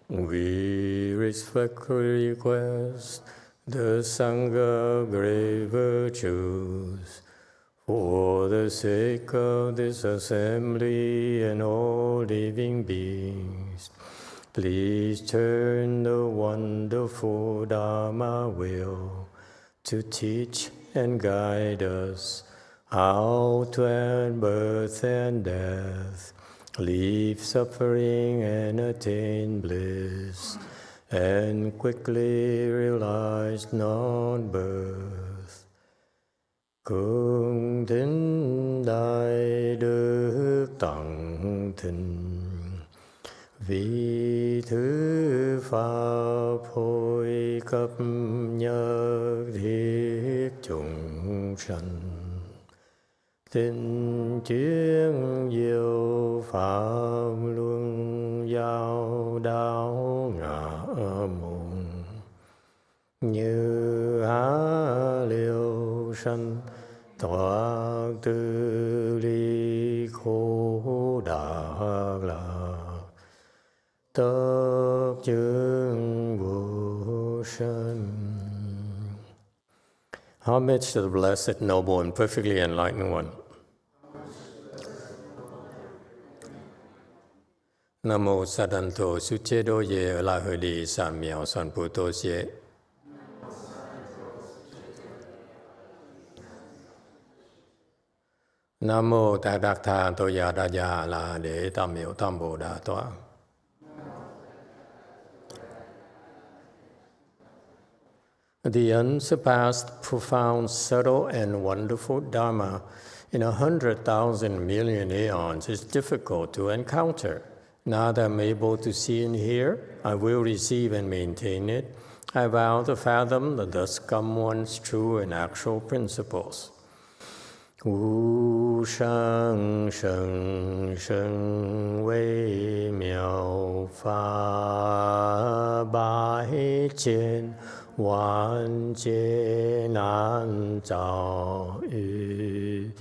We respectfully request the Sangha great virtues for the sake of this assembly and all living beings. Please turn the wonderful Dharma wheel to teach and guide us how to end birth and death, leave suffering and attain bliss, and quickly realize non-birth. Cung thính đại đức tặng thịnh, vì thứ pháp hội cấp nhất thiết chúng sanh. Tình chuyên diệu pháp luân giao đạo ngã môn, như há liêu sanh thoát tư ly khổ đạc lạc, tất chứng vô sanh. Homage to the Blessed, Noble, and Perfectly Enlightened One. Nam mô Sadanto Suchedo Ye Lahudi Samyao Sanputo Ye. Nam mô Tát Đắc Tha Toya Daya La De Tamil Tambo Da Toa. The unsurpassed, profound, subtle, and wonderful Dharma in 100,000 million aeons is difficult to encounter. Now that I'm able to see and hear, I will receive and maintain it. I vow to fathom the thus come one's true and actual principles. Wu sheng sheng sheng wei miao fa bai jian wan jie nan zhao yu.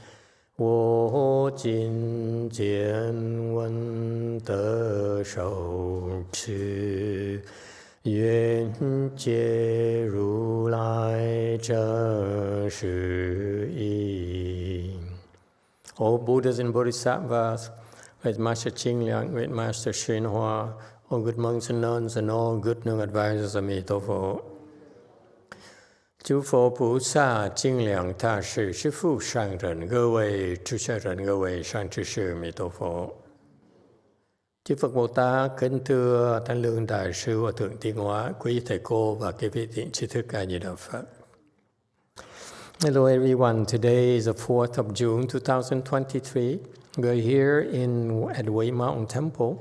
我今见闻得受持，愿解如来真实义。All Buddhas and Bodhisattvas, Great Master Qingliang, Great Master YongHua, all good monks and nuns, and all good young advisors of Emitofuo. 诸佛菩萨、精良大士、师父上人、各位出家人、各位善知识、弥陀佛。Chư Phật Bồ Tát kính thưa Thánh Lương Đại sư Hòa thượng Tiến Hóa, quý thầy cô và các vị thiện tri thức A Di Đà Phật. Hello everyone. Today is the 4th of June 2023. We're here at Way Mountain Temple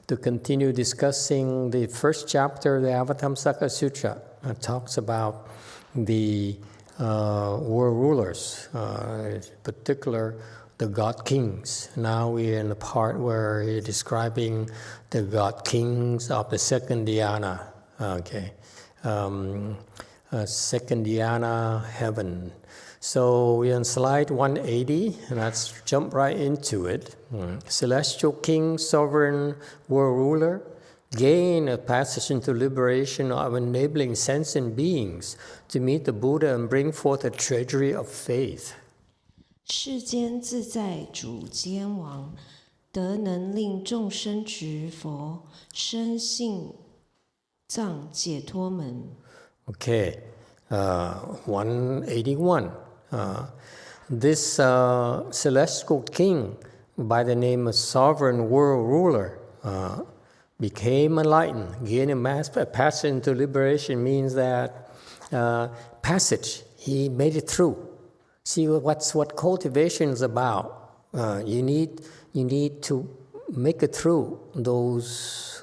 to continue discussing the first chapter of the Avatamsaka Sutra. It talks about the world rulers, in particular the God kings. Now we're in the part where he's describing the God kings of the second dhyana. Second dhyana heaven. So we're on slide 180, and let's jump right into it. Celestial king, sovereign, world ruler, gain a passage into liberation of enabling sentient beings to meet the Buddha and bring forth a treasury of faith. 世间自在主间王，得能令众生执佛，生信藏解脱门。Okay, 181. This celestial king, by the name of sovereign world ruler, became enlightened. Gaining a passage into liberation means that passage, he made it through. See what cultivation is about. You need to make it through those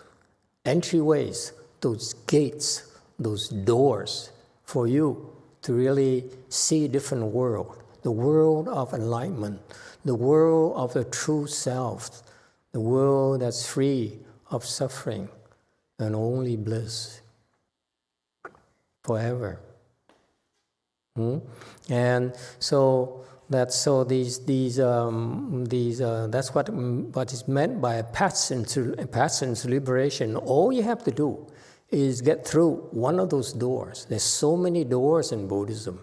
entryways, those gates, those doors, for you to really see a different world, the world of enlightenment, the world of the true self, the world that's free of suffering and only bliss forever. And so that's what is meant by passion's liberation. All you have to do is get through one of those doors. There's so many doors in Buddhism.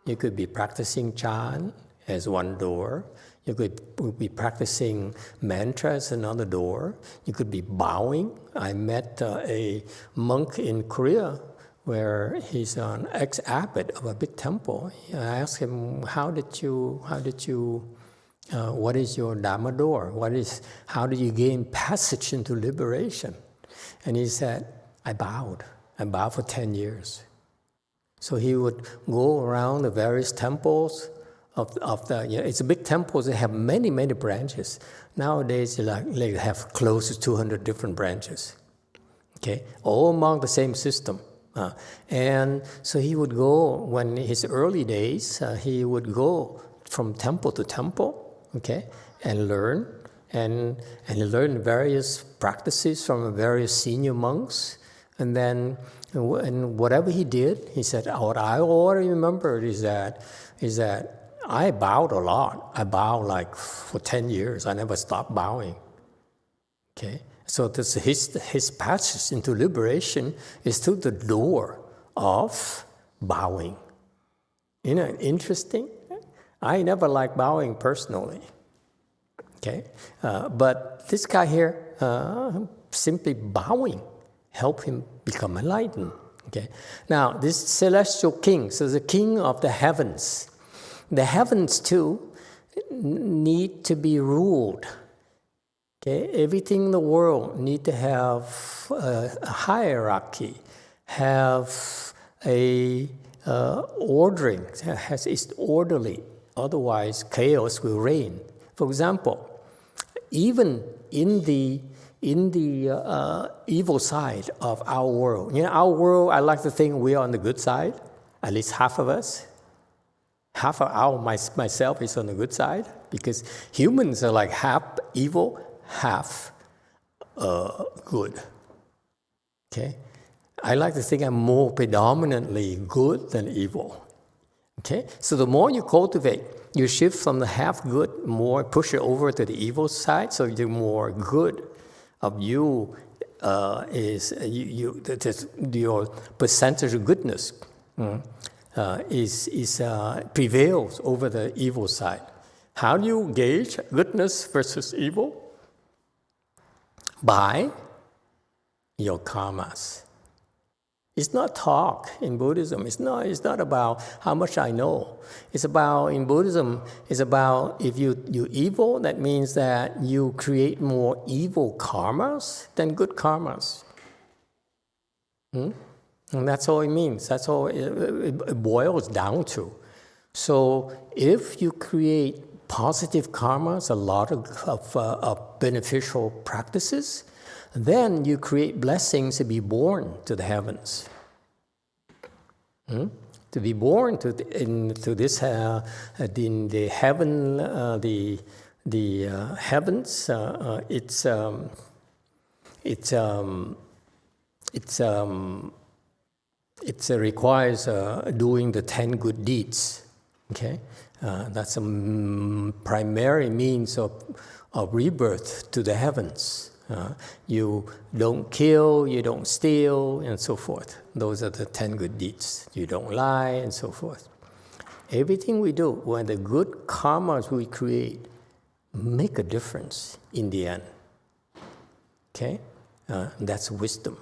You could be practicing chant as one door. You could be practicing mantra as another door. You could be bowing. I met a monk in Korea where he's an ex-abbot of a big temple. I asked him, what is your Dharma door? How do you gain passage into liberation? And he said, I bowed for 10 years. So he would go around the various temples it's a big temple, they have many, many branches. Nowadays, they have close to 200 different branches, okay, all among the same system. And so he would go, when his early days, he would go from temple to temple, okay, and learn, and learn various practices from various senior monks. And then, and whatever he did, he said, what I already remember is that I bowed a lot. I bowed like for 10 years. I never stopped bowing. Okay, so this, his passage into liberation is through the door of bowing. You know, interesting. I never liked bowing personally. Okay, but this guy here, simply bowing helped him become enlightened. Okay, now this celestial king, so the king of the heavens. The heavens too need to be ruled. Okay, everything in the world need to have a hierarchy, have a ordering, it's orderly. Otherwise, chaos will reign. For example, even in the evil side of our world, our world, I like to think we are on the good side. At least half of us. Half of myself is on the good side, because humans are like half evil, half good. Okay, I like to think I'm more predominantly good than evil. Okay, so the more you cultivate, you shift from the half good, more push it over to the evil side. So the more good of you your percentage of goodness. Prevails over the evil side. How do you gauge goodness versus evil? By your karmas. It's not talk in Buddhism. It's not about how much I know. It's about, in Buddhism, it's about if you're evil, that means that you create more evil karmas than good karmas. And that's all it means. That's all it boils down to. So if you create positive karmas, a lot of beneficial practices, then you create blessings to be born to the heavens. To be born into this in the heaven, the heavens. It requires doing the 10 good deeds. Okay, that's a primary means of rebirth to the heavens. You don't kill, you don't steal, and so forth. Those are the 10 good deeds. You don't lie, and so forth. Everything we do, when the good karmas we create, make a difference in the end. Okay, that's wisdom.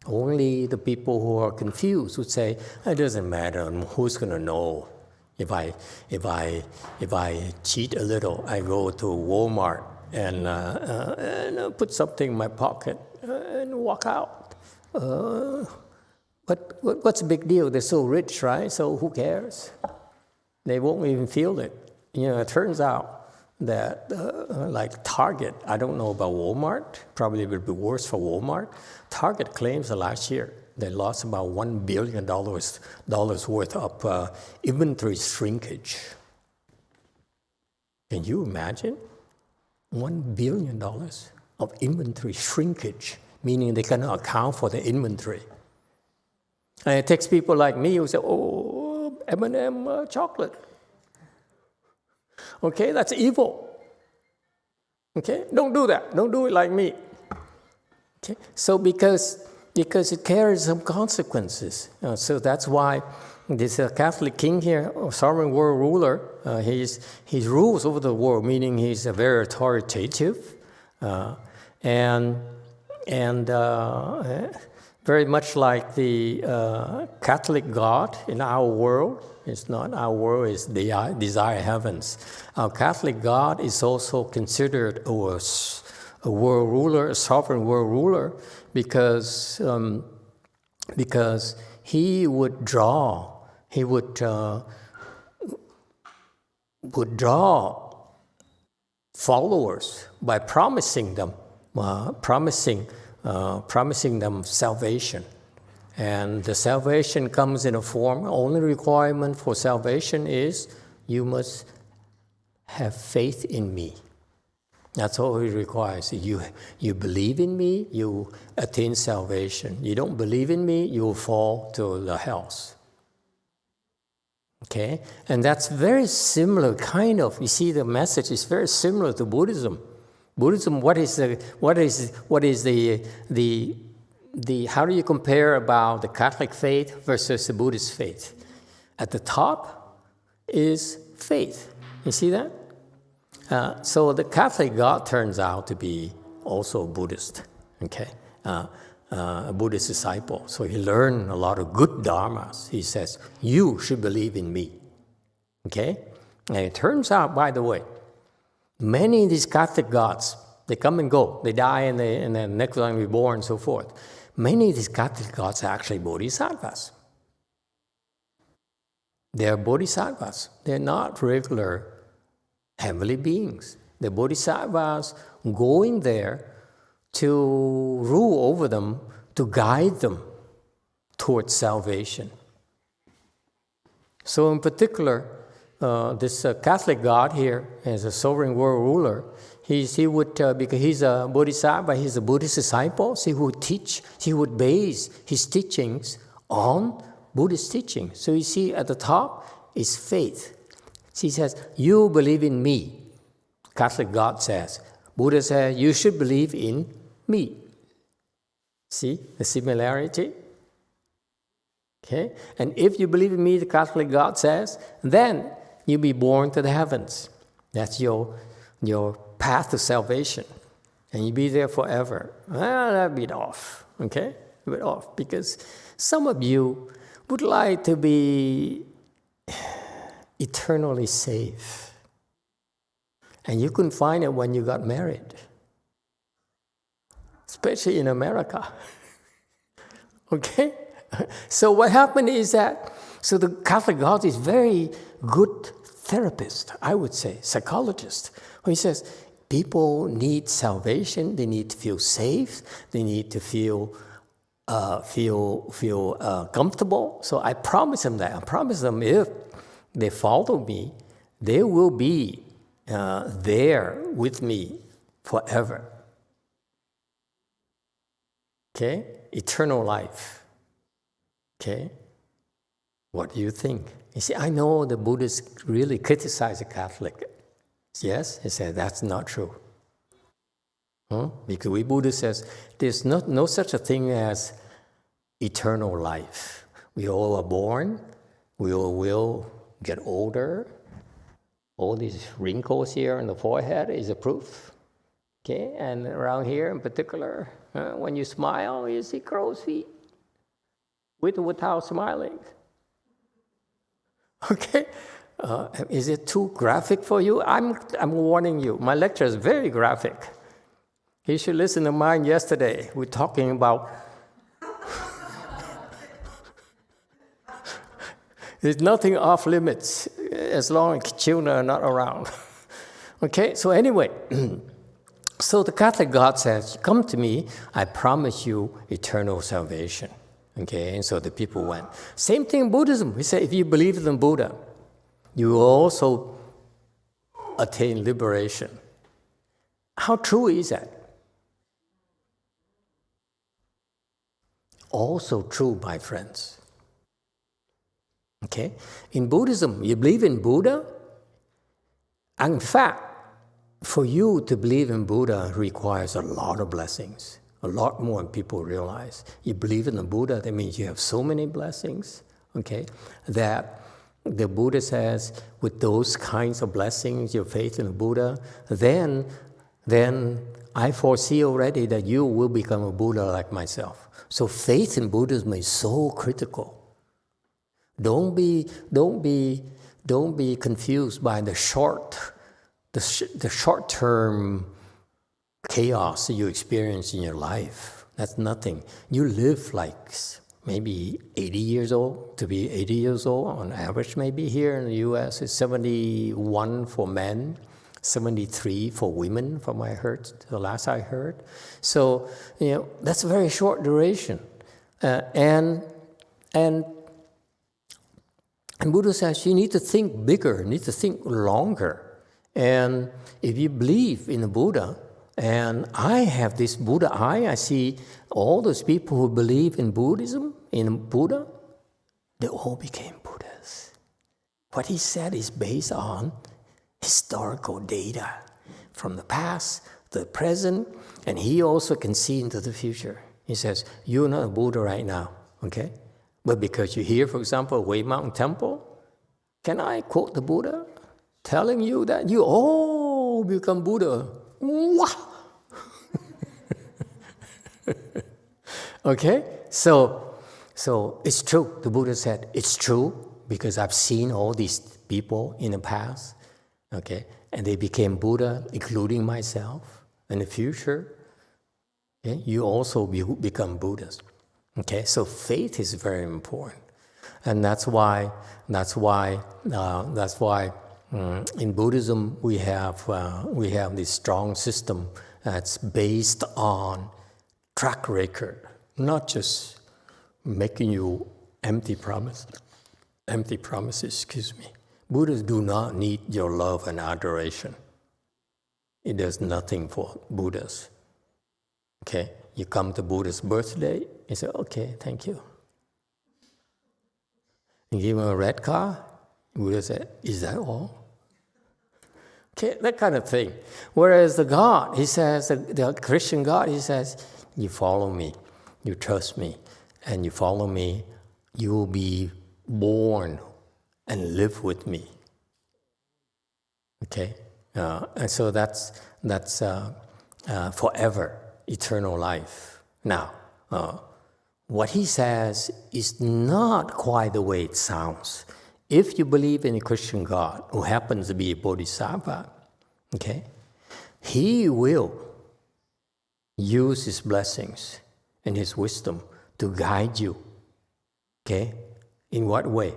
Only the people who are confused would say, it doesn't matter, who's going to know? If I cheat a little, I go to Walmart and put something in my pocket and walk out. What's the big deal? They're so rich, right? So who cares? They won't even feel it. It turns out that like Target, I don't know about Walmart, probably would be worse for Walmart. Target claims that last year they lost about $1 billion worth of inventory shrinkage. Can you imagine? $1 billion of inventory shrinkage, meaning they cannot account for the inventory. And it takes people like me who say, oh, M&M chocolate. Okay, that's evil. Okay, don't do that. Don't do it like me. Okay, so because it carries some consequences. So that's why this Catholic king here, sovereign world ruler, he rules over the world, meaning he's very authoritative, and very much like the Catholic God in our world. It's not our world, it's the desire heavens. Our Catholic God is also considered a world ruler, a sovereign world ruler, because he would draw followers by promising them salvation. And the salvation comes in a form, only requirement for salvation is you must have faith in me. That's all he requires. You believe in me, you attain salvation. You don't believe in me, you will fall to the hells. Okay? And that's very similar, kind of. You see, the message is very similar to Buddhism. Buddhism, what is the how do you compare about the Catholic faith versus the Buddhist faith? At the top is faith. You see that? So the Catholic God turns out to be also a Buddhist, okay? A Buddhist disciple. So he learned a lot of good dharmas. He says, you should believe in me, okay? And it turns out, by the way, many of these Catholic gods, they come and go. They die and then next time reborn and so forth. Many of these Catholic gods are actually bodhisattvas. They are bodhisattvas. They're not regular heavenly beings. The bodhisattvas going there to rule over them, to guide them towards salvation. So in particular, this Catholic God here, as a sovereign world ruler, he would, because he's a bodhisattva, he's a Buddhist disciple, so he would base his teachings on Buddhist teaching. So you see at the top is faith. So he says, you believe in me. Catholic God says. Buddha says, you should believe in me. See the similarity? Okay? And if you believe in me, the Catholic God says, then you'll be born to the heavens. That's your path to salvation. And you'll be there forever. Well, that's a bit off. Okay? A bit off. Because some of you would like to be eternally safe. And you couldn't find it when you got married. Especially in America. Okay? So what happened is that, so the Catholic God is very good therapist, I would say, psychologist. He says, people need salvation, they need to feel safe, they need to feel comfortable. So I promise them that. I promise them if they follow me, they will be there with me forever. Okay? Eternal life. Okay? What do you think? You see, I know the Buddhists really criticize the Catholic. Yes? He said, that's not true. Because we Buddhists says, there's no such a thing as eternal life. We all are born, we all will get older. All these wrinkles here on the forehead is a proof. Okay? And around here in particular, when you smile, you see crow's feet. With or without smiling. Okay? Is it too graphic for you? I'm warning you. My lecture is very graphic. You should listen to mine yesterday. We're talking about... There's nothing off limits as long as children are not around. Okay? So anyway, so the Catholic God says, come to me, I promise you eternal salvation. Okay? And so the people went. Same thing in Buddhism. He said, if you believe in Buddha, you will also attain liberation. How true is that? also true, my friends. Okay? In Buddhism, you believe in Buddha? In fact, for you to believe in Buddha requires a lot of blessings, a lot more than people realize. You believe in the Buddha, that means you have so many blessings, okay, that the Buddha says, with those kinds of blessings, your faith in the Buddha, then I foresee already that you will become a Buddha like myself. So faith in Buddhism is so critical. Don't be confused by the short-term chaos that you experience in your life. That's nothing. You live like maybe 80 years old. To be 80 years old, on average, maybe here in the U.S. is 71 for men, 73 for women, from what I heard, the last I heard. So, that's a very short duration. And Buddha says you need to think bigger, you need to think longer. And if you believe in the Buddha, and I have this Buddha eye, I see all those people who believe in Buddhism, in Buddha, they all became Buddhas. What he said is based on historical data from the past, the present, and he also can see into the future. He says, you're not a Buddha right now, okay? But because you're here, for example, Way Mountain Temple, can I quote the Buddha telling you that you all become Buddha? Wow! Okay? So it's true. The Buddha said, it's true because I've seen all these people in the past, okay? And they became Buddha, including myself. In the future, okay, you also become Buddhas. Okay, so faith is very important, and that's why in Buddhism we have this strong system that's based on track record, not just making you empty promises. Buddhists do not need your love and adoration. It does nothing for Buddhas. Okay, you come to Buddha's birthday, you say, okay, thank you. You give him a red car, Buddha said, is that all? Okay, that kind of thing. Whereas the God, he says, the Christian God, he says, you follow me, you trust me, and you follow me, you will be born and live with me. Okay, and so that's forever, eternal life. Now, what he says is not quite the way it sounds. If you believe in a Christian God who happens to be a bodhisattva, okay, he will use his blessings and his wisdom to guide you. Okay, in what way?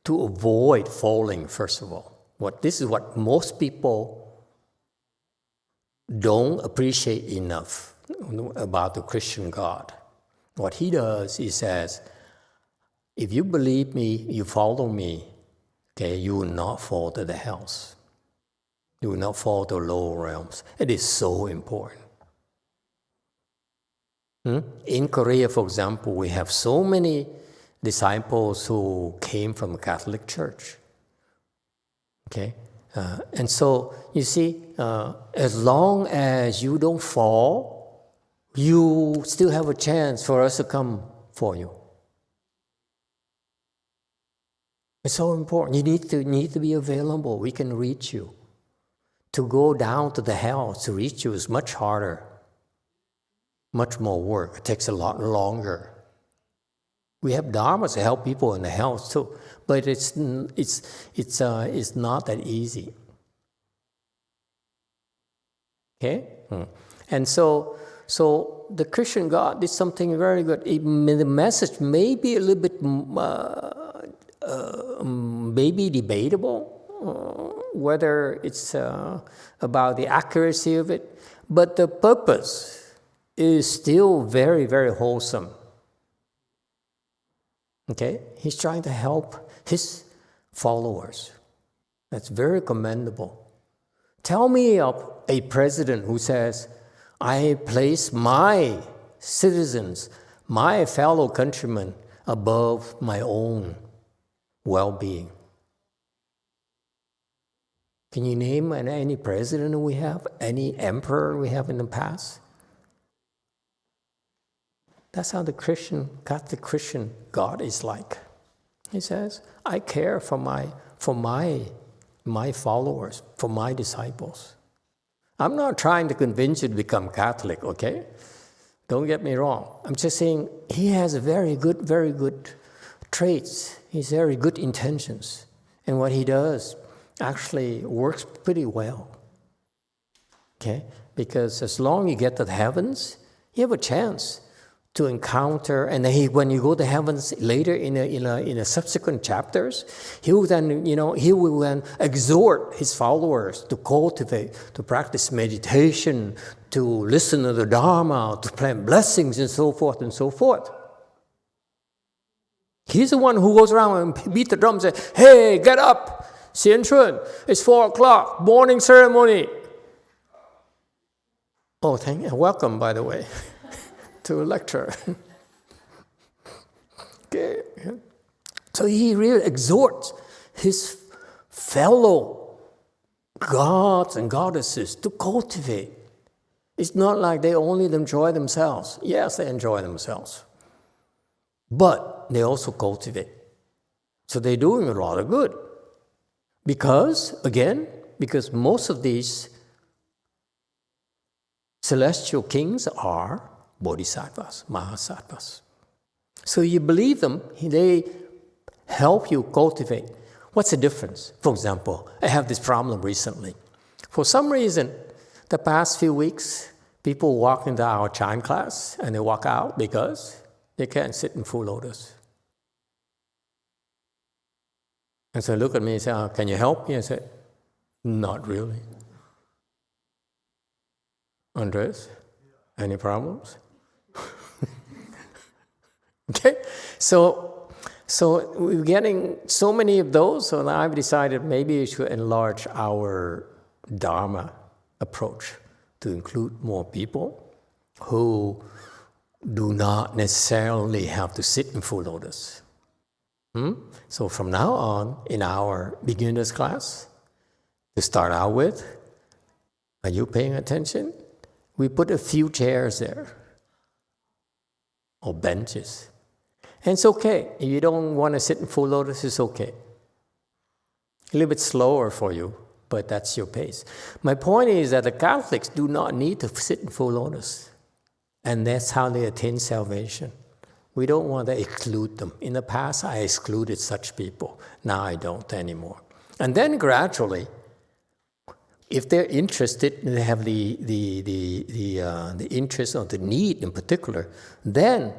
To avoid falling, first of all. This is what most people don't appreciate enough about the Christian God. What he does, he says, if you believe me, you follow me, okay, you will not fall to the hells. You will not fall to lower realms. It is so important. In Korea, for example, we have so many disciples who came from the Catholic Church. Okay? And so, you see, as long as you don't fall, you still have a chance for us to come for you. It's so important. You need to be available. We can reach you. To go down to the hell to reach you is much harder, much more work. It takes a lot longer. We have Dharma to help people in the hell too, but it's not that easy. Okay, and so the Christian God did something very good. The message may be a little bit maybe debatable, whether it's about the accuracy of it, but the purpose is still very, very wholesome. Okay? He's trying to help his followers. That's very commendable. Tell me of a president who says, I place my citizens, my fellow countrymen above my own well-being. Can you name any president we have, any emperor we have in the past? That's how the Catholic Christian God is like. He says, I care for my followers, for my disciples. I'm not trying to convince you to become Catholic, okay? Don't get me wrong. I'm just saying he has very good traits. He has very good intentions. And what he does actually works pretty well. Okay? Because as long as you get to the heavens, you have a chance to encounter, and then when you go to heavens later in a subsequent chapters, he will then exhort his followers to cultivate, to practice meditation, to listen to the Dharma, to plant blessings, and so forth and so forth. He's the one who goes around and beat the drum and says, hey, get up, Xianchun, it's 4:00, morning ceremony. Oh, welcome, by the way. To a lecture. Okay. So he really exhorts his fellow gods and goddesses to cultivate. It's not like they only enjoy themselves. Yes, they enjoy themselves. But they also cultivate. So they're doing a lot of good. Because most of these celestial kings are bodhisattvas, mahasattvas. So you believe them, they help you cultivate. What's the difference? For example, I have this problem recently. For some reason, the past few weeks, people walk into our chime class and they walk out because they can't sit in full lotus. And so they look at me and say, can you help me? I said, not really. Andres, any problems? Okay, so we're getting so many of those, so now I've decided maybe we should enlarge our Dharma approach to include more people who do not necessarily have to sit in full lotus. So from now on, in our beginners class, to start out with, are you paying attention? We put a few chairs there, or benches. And it's okay. If you don't want to sit in full lotus, it's okay. A little bit slower for you, but that's your pace. My point is that the Catholics do not need to sit in full lotus. And that's how they attain salvation. We don't want to exclude them. In the past, I excluded such people. Now I don't anymore. And then gradually, if they're interested, they have the interest or the need in particular, then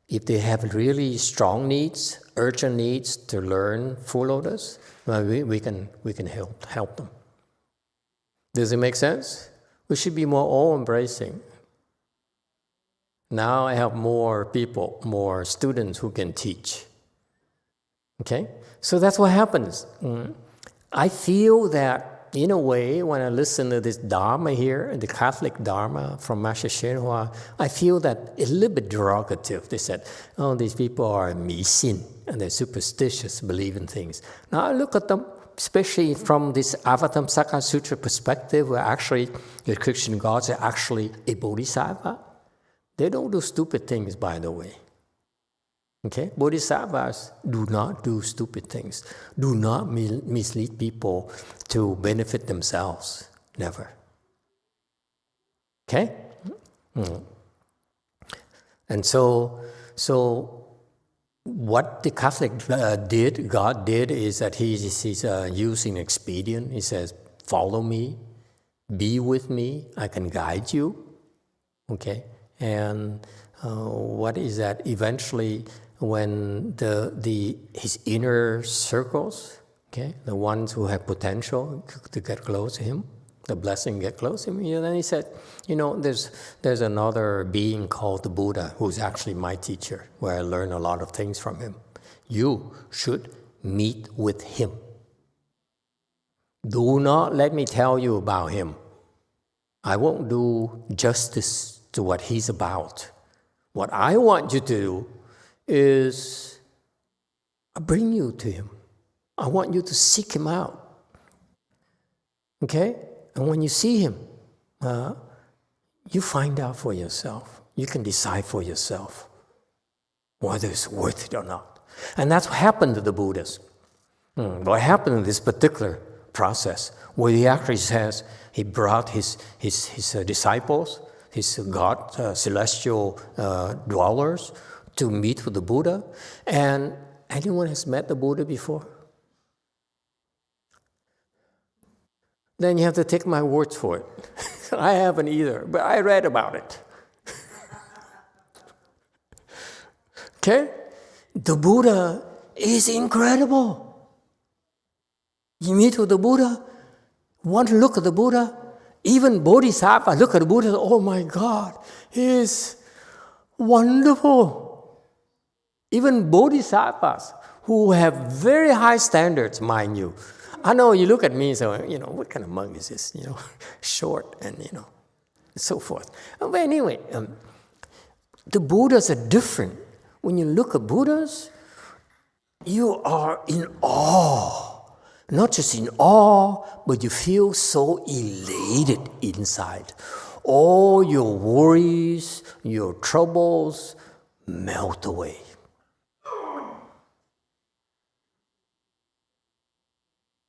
if they have really strong needs, urgent needs to learn full lotus, well, we can help them. Does it make sense? We should be more all-embracing. Now I have more people, more students who can teach. Okay? So that's what happens. I feel that, in a way, when I listen to this Dharma here, the Catholic Dharma from Master YongHua, I feel that it's a little bit derogative. They said, oh, these people are mixin, and they're superstitious, believe in things. Now I look at them, especially from this Avatamsaka Sutra perspective, where actually the Christian gods are actually a bodhisattva. They don't do stupid things, by the way. Okay? Bodhisattvas do not do stupid things, do not mislead people to benefit themselves. Never. Okay? And so what the Catholic God did is that he's using expedient. He says, follow me, be with me, I can guide you. Okay? And what is that? Eventually, when his inner circles, okay, the ones who have potential to get close to him, the blessing get close to him, then he said, there's another being called the Buddha who's actually my teacher, where I learn a lot of things from him. You should meet with him. Do not let me tell you about him. I won't do justice to what he's about. What I want you to do is bring you to him. I want you to seek him out. Okay? And when you see him, you find out for yourself. You can decide for yourself whether it's worth it or not. And that's what happened to the Buddhas. What happened in this particular process, where he actually says he brought his disciples, his God, celestial dwellers, to meet with the Buddha. And anyone has met the Buddha before? Then you have to take my words for it. I haven't either, but I read about it. Okay? The Buddha is incredible. You meet with the Buddha, one look at the Buddha, even Bodhisattva look at the Buddha, oh my God, he is wonderful. Even Bodhisattvas, who have very high standards, mind you. I know you look at me and say, what kind of monk is this? Short and, so forth. But anyway, the Buddhas are different. When you look at Buddhas, you are in awe. Not just in awe, but you feel so elated inside. All your worries, your troubles melt away.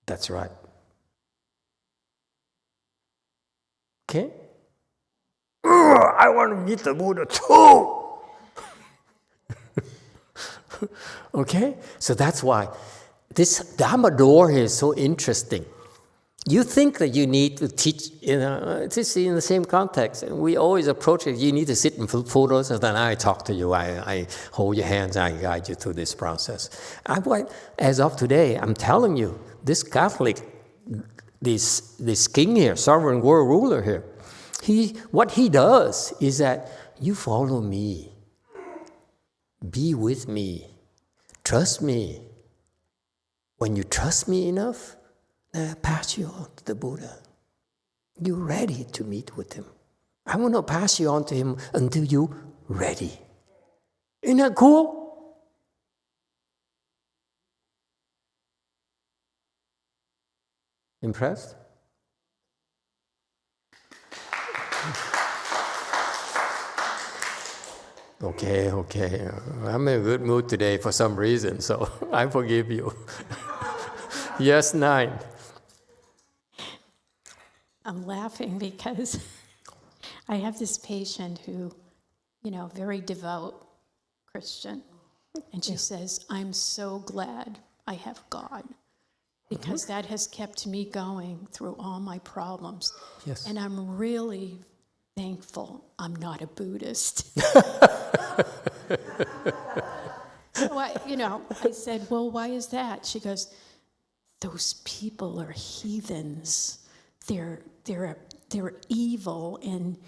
That's right. Okay? I want to meet the Buddha too! Okay? So that's why this Dharma door is so interesting. You think that you need to teach, it's in the same context. And we always approach it, you need to sit in photos, and then I talk to you, I hold your hands, I guide you through this process. As of today, I'm telling you, this Catholic, this king here, sovereign world ruler here, what he does is that you follow me, be with me, trust me. When you trust me enough, then I pass you on to the Buddha. You're ready to meet with him. I will not pass you on to him until you're ready. Isn't that cool? Impressed? Okay. I'm in a good mood today for some reason, so I forgive you. Yes, 9. I'm laughing because I have this patient who, very devout Christian, and she says, I'm so glad I have God, because that has kept me going through all my problems. Yes. And I'm really thankful I'm not a Buddhist. So I said, well, why is that? She goes, those people are heathens. They're evil, and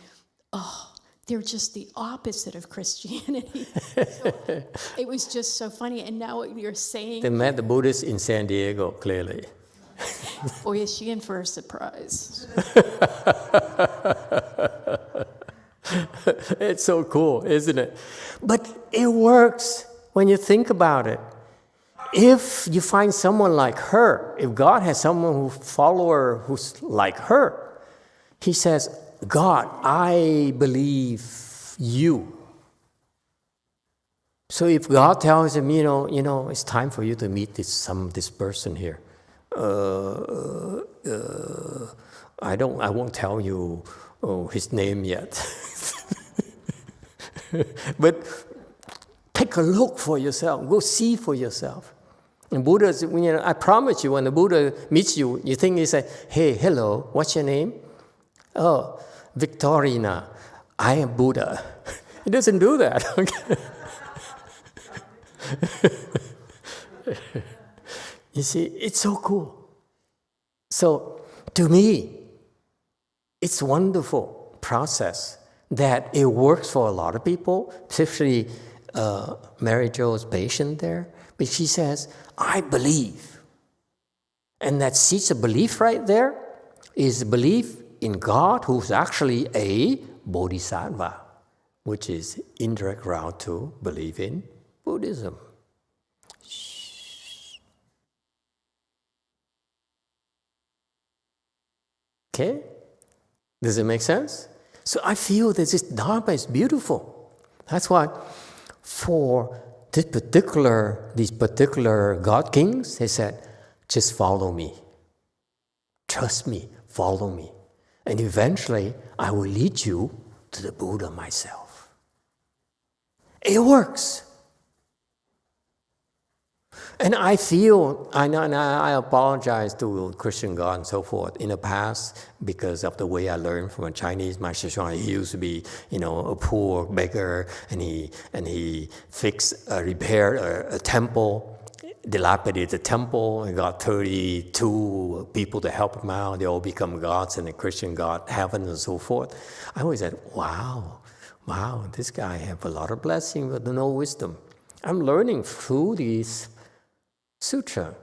they're just the opposite of Christianity. So it was just so funny. And now what you're saying, They met the Buddhists in San Diego, clearly. boy, is she in for a surprise. It's so cool, isn't it? But it works when you think about it. If you find someone like her, if God has someone follower who's like her, he says, God, I believe you. So if God tells him, it's time for you to meet this person here, I won't tell you his name yet. But take a look for yourself. Go see for yourself. And Buddha, I promise you, when the Buddha meets you, you think he say, hey, hello, what's your name? Oh, Victorina, I am Buddha. He doesn't do that. You see, it's so cool. So, to me, it's a wonderful process that it works for a lot of people, especially Mary Jo's patient there. But she says, I believe. And that seeds of belief right there is belief in God, who's actually a bodhisattva, which is indirect route to believe in Buddhism. Okay? Does it make sense? So I feel that this Dharma is beautiful. That's why for these particular God kings, they said, just follow me. Trust me, follow me. And eventually, I will lead you to the Buddha myself. It works. And I feel, I apologize to Christian God and so forth in the past because of the way I learned from a Chinese master. He used to be, a poor beggar, and he repaired a temple, dilapidated the temple, and got 32 people to help him out. They all become gods, and the Christian God, heaven, and so forth. I always said, wow, this guy have a lot of blessing but no wisdom. I'm learning through these sutra.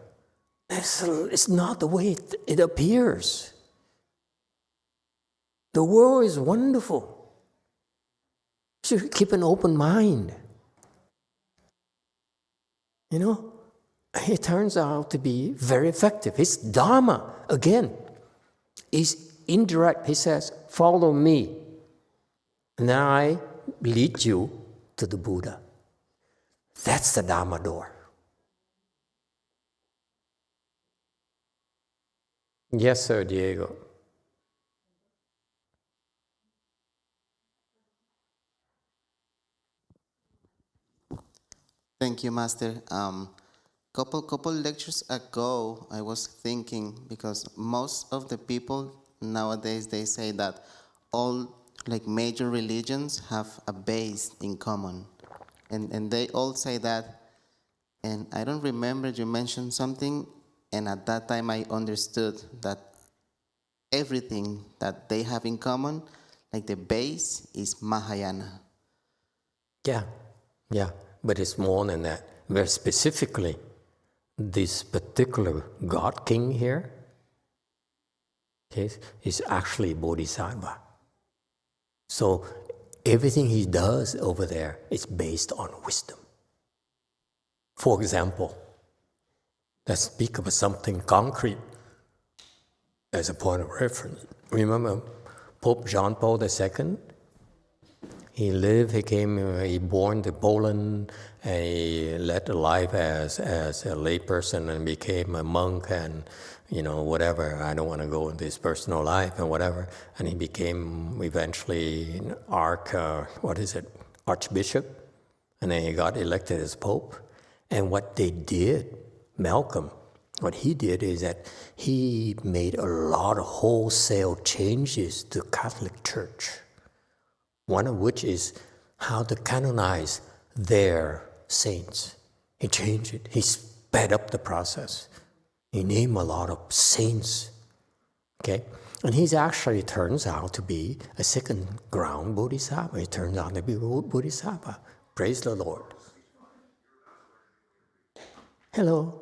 It's not the way it appears. The world is wonderful. You should keep an open mind. It turns out to be very effective. His Dharma, again, is indirect. He says, follow me, and I lead you to the Buddha. That's the Dharma door. Yes, sir, Diego. Thank you, Master. Couple lectures ago, I was thinking, because most of the people nowadays, they say that all major religions have a base in common. And they all say that. And I don't remember, you mentioned something, and at that time I understood that everything that they have in common, the base is Mahayana. Yeah, but it's more than that. Very specifically, this particular God King here, is actually Bodhisattva. So everything he does over there is based on wisdom. For example, let's speak about something concrete as a point of reference. Remember Pope John Paul II? He born to Poland, and he led a life as a layperson and became a monk and, whatever. I don't want to go into his personal life and whatever. And he became eventually an archbishop, and then he got elected as Pope. And what they did, what he did is that he made a lot of wholesale changes to Catholic Church. One of which is how to canonize their saints. He changed it. He sped up the process. He named a lot of saints. Okay? And he's actually turns out to be a second ground Bodhisattva. He turns out to be Bodhisattva. Praise the Lord. Hello.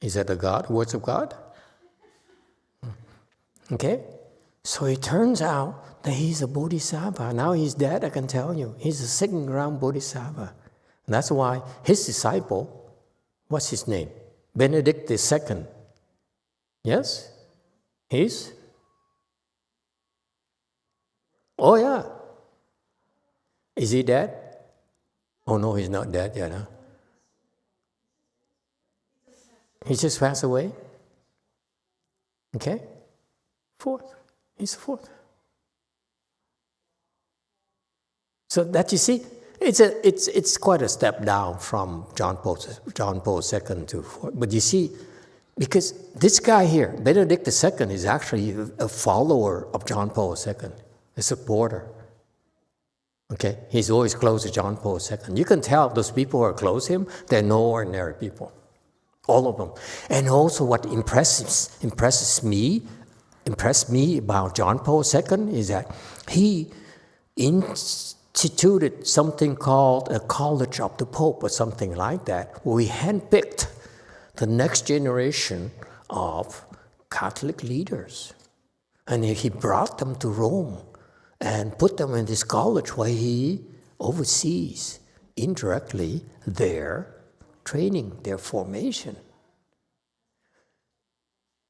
Is that the words of God? Okay? So it turns out that he's a Bodhisattva. Now he's dead, I can tell you. He's a second ground Bodhisattva. And that's why his disciple, what's his name? Benedict II. Yes? He's? Oh, yeah. Is he dead? Oh, no, he's not dead yet, huh? He just passed away? Okay? Fourth. He's the fourth. So that you see, it's quite a step down from John Paul II to fourth. But you see, because this guy here, Benedict II, is actually a follower of John Paul II, a supporter. Okay, he's always close to John Paul II. You can tell those people who are close to him, they're no ordinary people. All of them. And also what impressed me about John Paul II is that he instituted something called a College of the Pope or something like that, where he handpicked the next generation of Catholic leaders. And he brought them to Rome. and put them in this college where he oversees indirectly their training, their formation.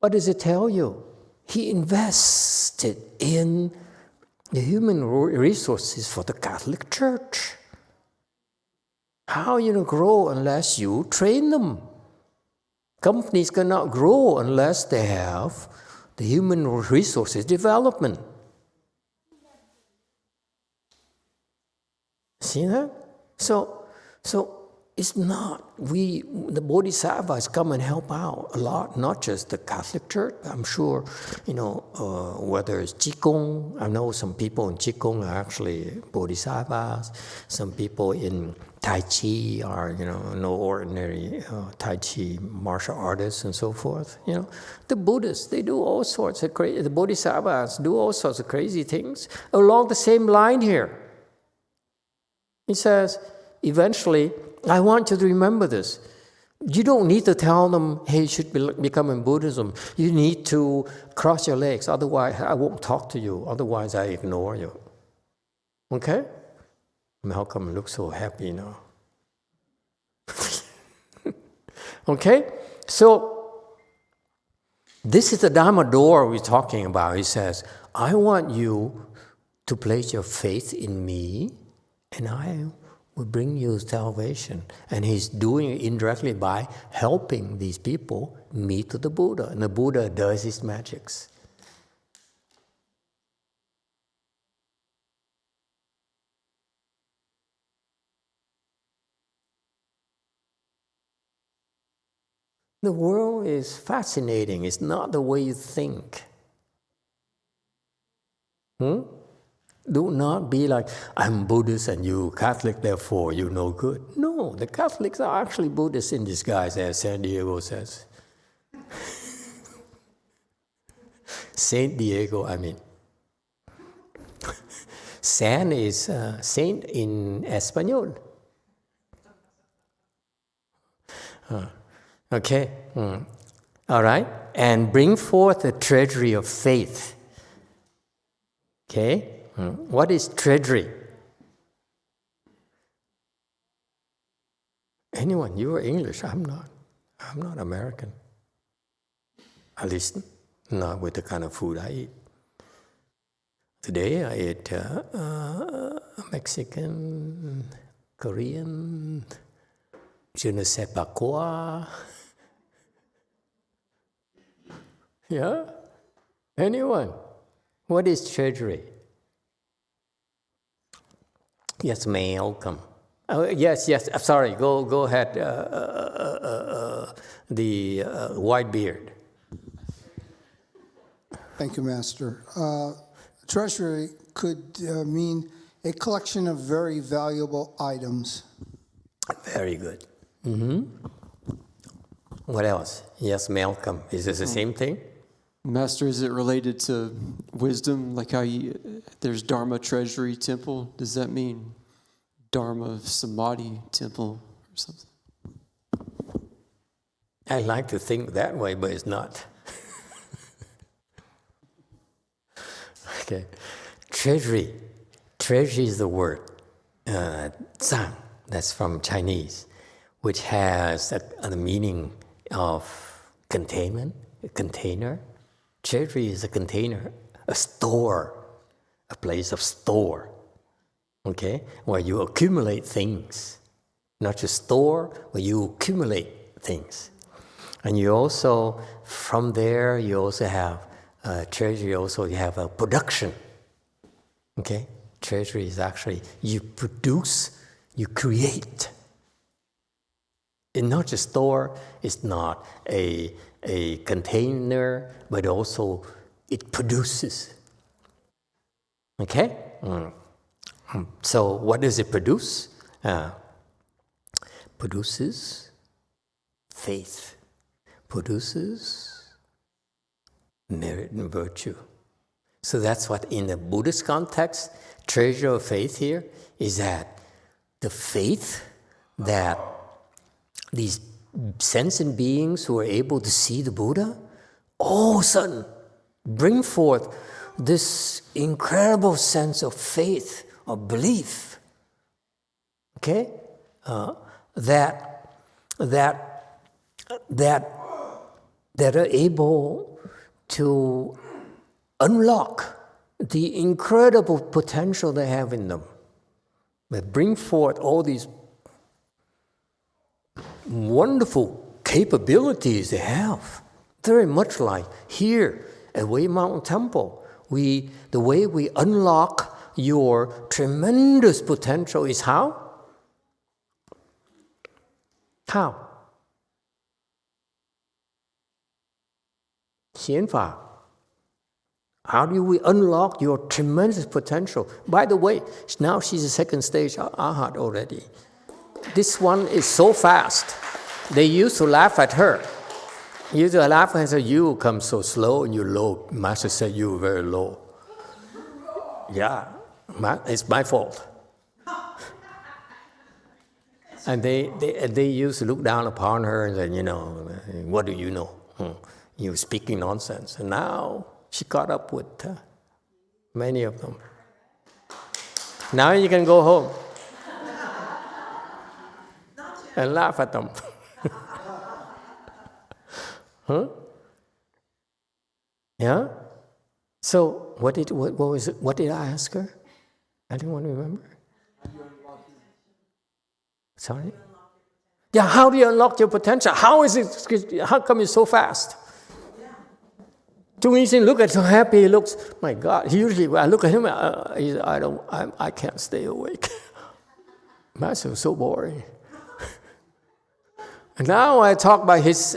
What does it tell you? He invested in the human resources for the Catholic Church. How are you going to grow unless you train them? Companies cannot grow unless they have the human resources development. See that? So it's not, the Bodhisattvas come and help out a lot, not just the Catholic Church. I'm sure, whether it's Qigong, I know some people in Qigong are actually Bodhisattvas. Some people in Tai Chi are, no ordinary Tai Chi martial artists and so forth. The Buddhists, they do all sorts of crazy, the Bodhisattvas do all sorts of crazy things along the same line here. He says, eventually, I want you to remember this. You don't need to tell them, hey, you should become in Buddhism. You need to cross your legs. Otherwise, I won't talk to you. Otherwise, I ignore you. Okay? Malcolm looks so happy now. Okay? So, this is the Dharma door we're talking about. He says, I want you to place your faith in me, and I will bring you salvation. And he's doing it indirectly by helping these people meet to the Buddha. And the Buddha does his magics. The world is fascinating. It's not the way you think. Do not be like, I'm Buddhist and you Catholic, therefore you're no good. No, the Catholics are actually Buddhists in disguise, as San Diego says. Saint Diego, I mean. San is saint in Espanol. Okay, all right. And bring forth the treasury of faith. Okay. What is treasury? Anyone? You are English. I'm not. I'm not American. At least not with the kind of food I eat. Today I ate Mexican, Korean, je ne sais pas quoi. Yeah? Anyone? What is treasury? Yes, Malcolm. Oh, yes. Sorry. Go ahead. The white beard. Thank you, Master. Treasury could mean a collection of very valuable items. Very good. What else? Yes, Malcolm. Is this the same thing? Master, is it related to wisdom? Like how there's Dharma Treasury Temple? Does that mean Dharma Samadhi Temple or something? I like to think that way, but it's not. Okay. Treasury. Treasury is the word. Zhang, that's from Chinese, which has the meaning of containment, a container. Treasury is a container, a store, a place of store, okay, where you accumulate things. Not just store, where you accumulate things. And you also, from there, you also have treasury, also you have a production, okay? Treasury is actually, you produce, you create. It's not just store, it's not a container, but also it produces. Okay? So what does it produce? Produces faith, produces merit and virtue. So that's what in the Buddhist context, treasure of faith here is that the faith that these sentient beings who are able to see the Buddha all of a sudden bring forth this incredible sense of faith or belief, okay, that are able to unlock the incredible potential they have in them. They bring forth all these wonderful capabilities they have. Very much like here at Way Mountain Temple, the way we unlock your tremendous potential is how? How? 显法. How do we unlock your tremendous potential? By the way, now she's a second stage Arhat already. This one is so fast. They used to laugh at her. Used to laugh and say, you come so slow and you're low. Master said you were very low. Yeah, it's my fault. And they used to look down upon her and say, what do you know? You're speaking nonsense. And now she caught up with many of them. Now you can go home and laugh at them. Huh? Yeah? So what did I ask her? I didn't want to remember. Sorry? Yeah, how do you unlock your potential? How come it's so fast? Jung look at how happy he looks. My God, usually when I look at him, I can't stay awake. Master was so boring. And now I talk about his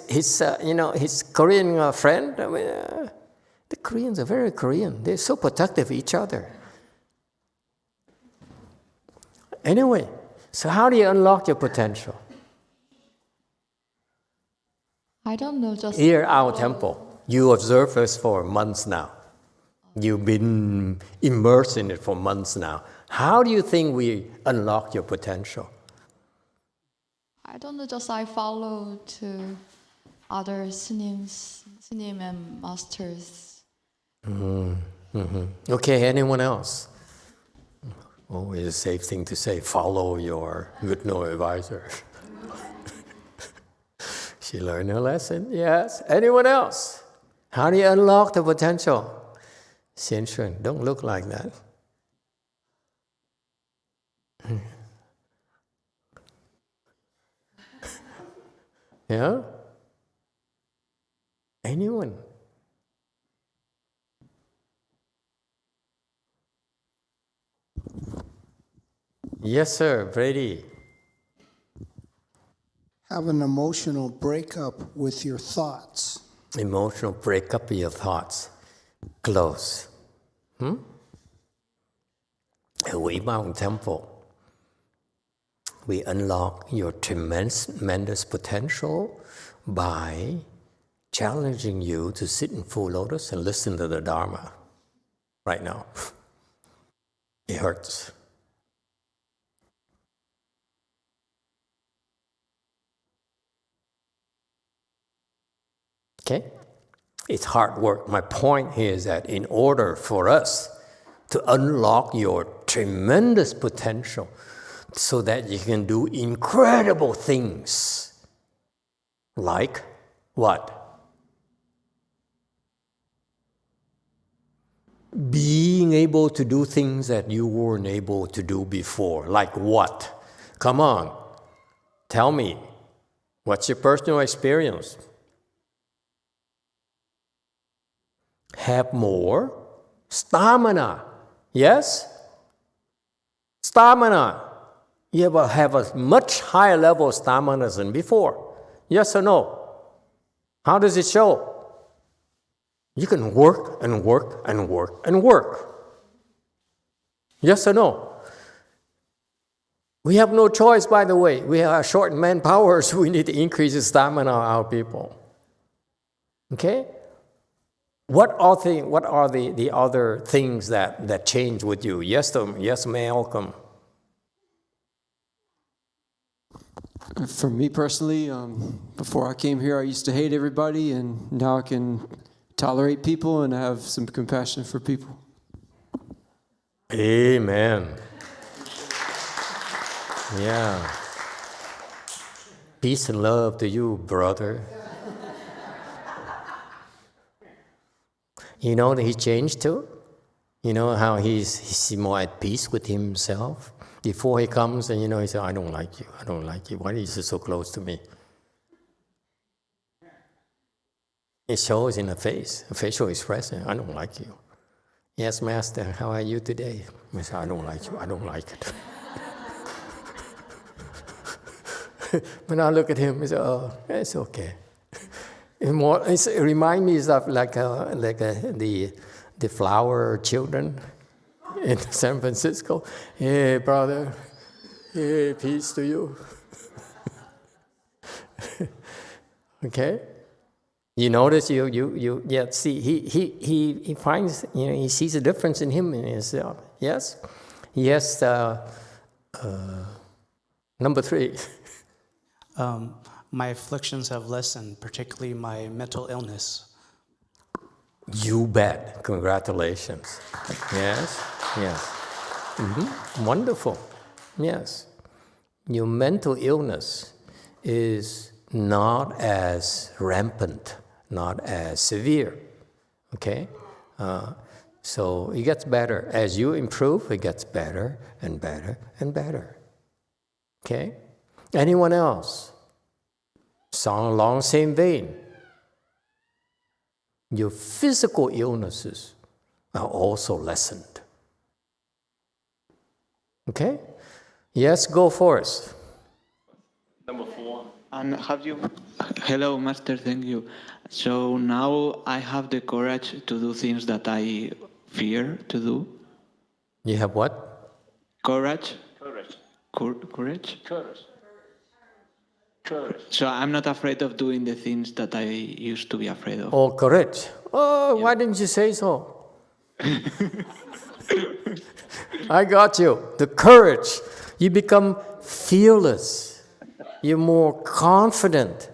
Korean friend. I mean, the Koreans are very Korean. They're so protective of each other. Anyway, so how do you unlock your potential? I don't know, just Here, our temple. You observe us for months now. You've been immersed in it for months now. How do you think we unlock your potential? I don't know, just I follow to other Sunim and masters. Okay, anyone else? Always a safe thing to say, follow your good no advisor. She learned her lesson, yes. Anyone else? How do you unlock the potential? Xian Shun, don't look like that. Yeah? Anyone? Yes, sir, Brady. Have an emotional breakup with your thoughts. Emotional breakup of your thoughts. Close. At Way Mountain Temple, we unlock your tremendous potential by challenging you to sit in full lotus and listen to the Dharma right now. It hurts. Okay? It's hard work. My point here is that in order for us to unlock your tremendous potential so that you can do incredible things, like what? Being able to do things that you weren't able to do before. Like what? Come on, tell me. What's your personal experience? Have more stamina. Yes? Stamina. You will have a much higher level of stamina than before. Yes or no? How does it show? You can work and work and work and work. Yes or no? We have no choice, by the way. We are short in manpower, so we need to increase the stamina of our people. Okay? What are the other things that change with you? Yes, Malcolm. For me personally, before I came here, I used to hate everybody, and now I can tolerate people and have some compassion for people. Amen. Yeah. Peace and love to you, brother. You know that he changed too? You know how he's more at peace with himself? Before he comes and, he says, I don't like you. I don't like you. Why are you so close to me? It shows in the face, a facial expression. I don't like you. Yes, Master, how are you today? I say, I don't like you. I don't like it. When I look at him, I say, oh, it's okay. It reminds me of the flower children in San Francisco. Hey, brother. Hey, peace to you. Okay? You notice see, he finds, he sees a difference in him and himself. Yes? Yes, number 3. My afflictions have lessened, particularly my mental illness. You bet. Congratulations. Yes, yes. Mm-hmm. Wonderful. Yes. Your mental illness is not as rampant, not as severe. Okay? So it gets better. As you improve, it gets better and better and better. Okay? Anyone else? Along the same vein. Your physical illnesses are also lessened. Okay? Yes, go for it. Number 4. And have you... Hello, Master, thank you. So now I have the courage to do things that I fear to do. You have what? Courage. Courage. Courage? Courage. Courage. So I'm not afraid of doing the things that I used to be afraid of. Oh, courage. Oh, yeah. Why didn't you say so? I got you. The courage. You become fearless. You're more confident.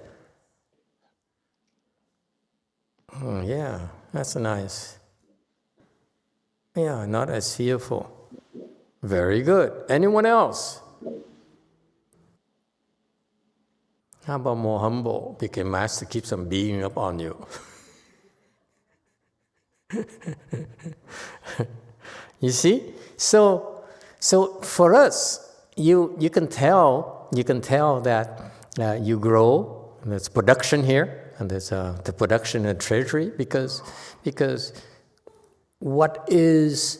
Oh, yeah, that's nice. Yeah, not as fearful. Very good. Anyone else? How about more humble? Because Master keeps on beating up on you. You see? So for us, you can tell that you grow. There's production here, and there's the production and treasury because what is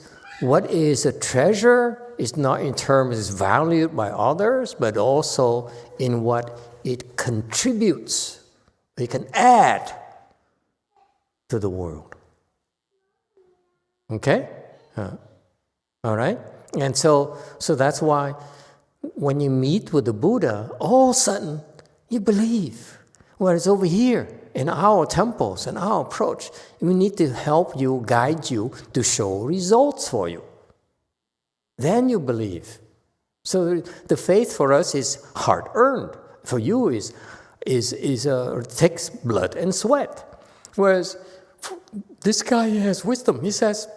a treasure is not in terms it's valued by others, but also in what it contributes. It can add to the world. Okay? All right? And so that's why when you meet with the Buddha, all of a sudden you believe. Whereas over here, in our temples and our approach, we need to help you, guide you to show results for you. Then you believe. So the faith for us is hard-earned. For you takes blood and sweat. Whereas this guy has wisdom. He says,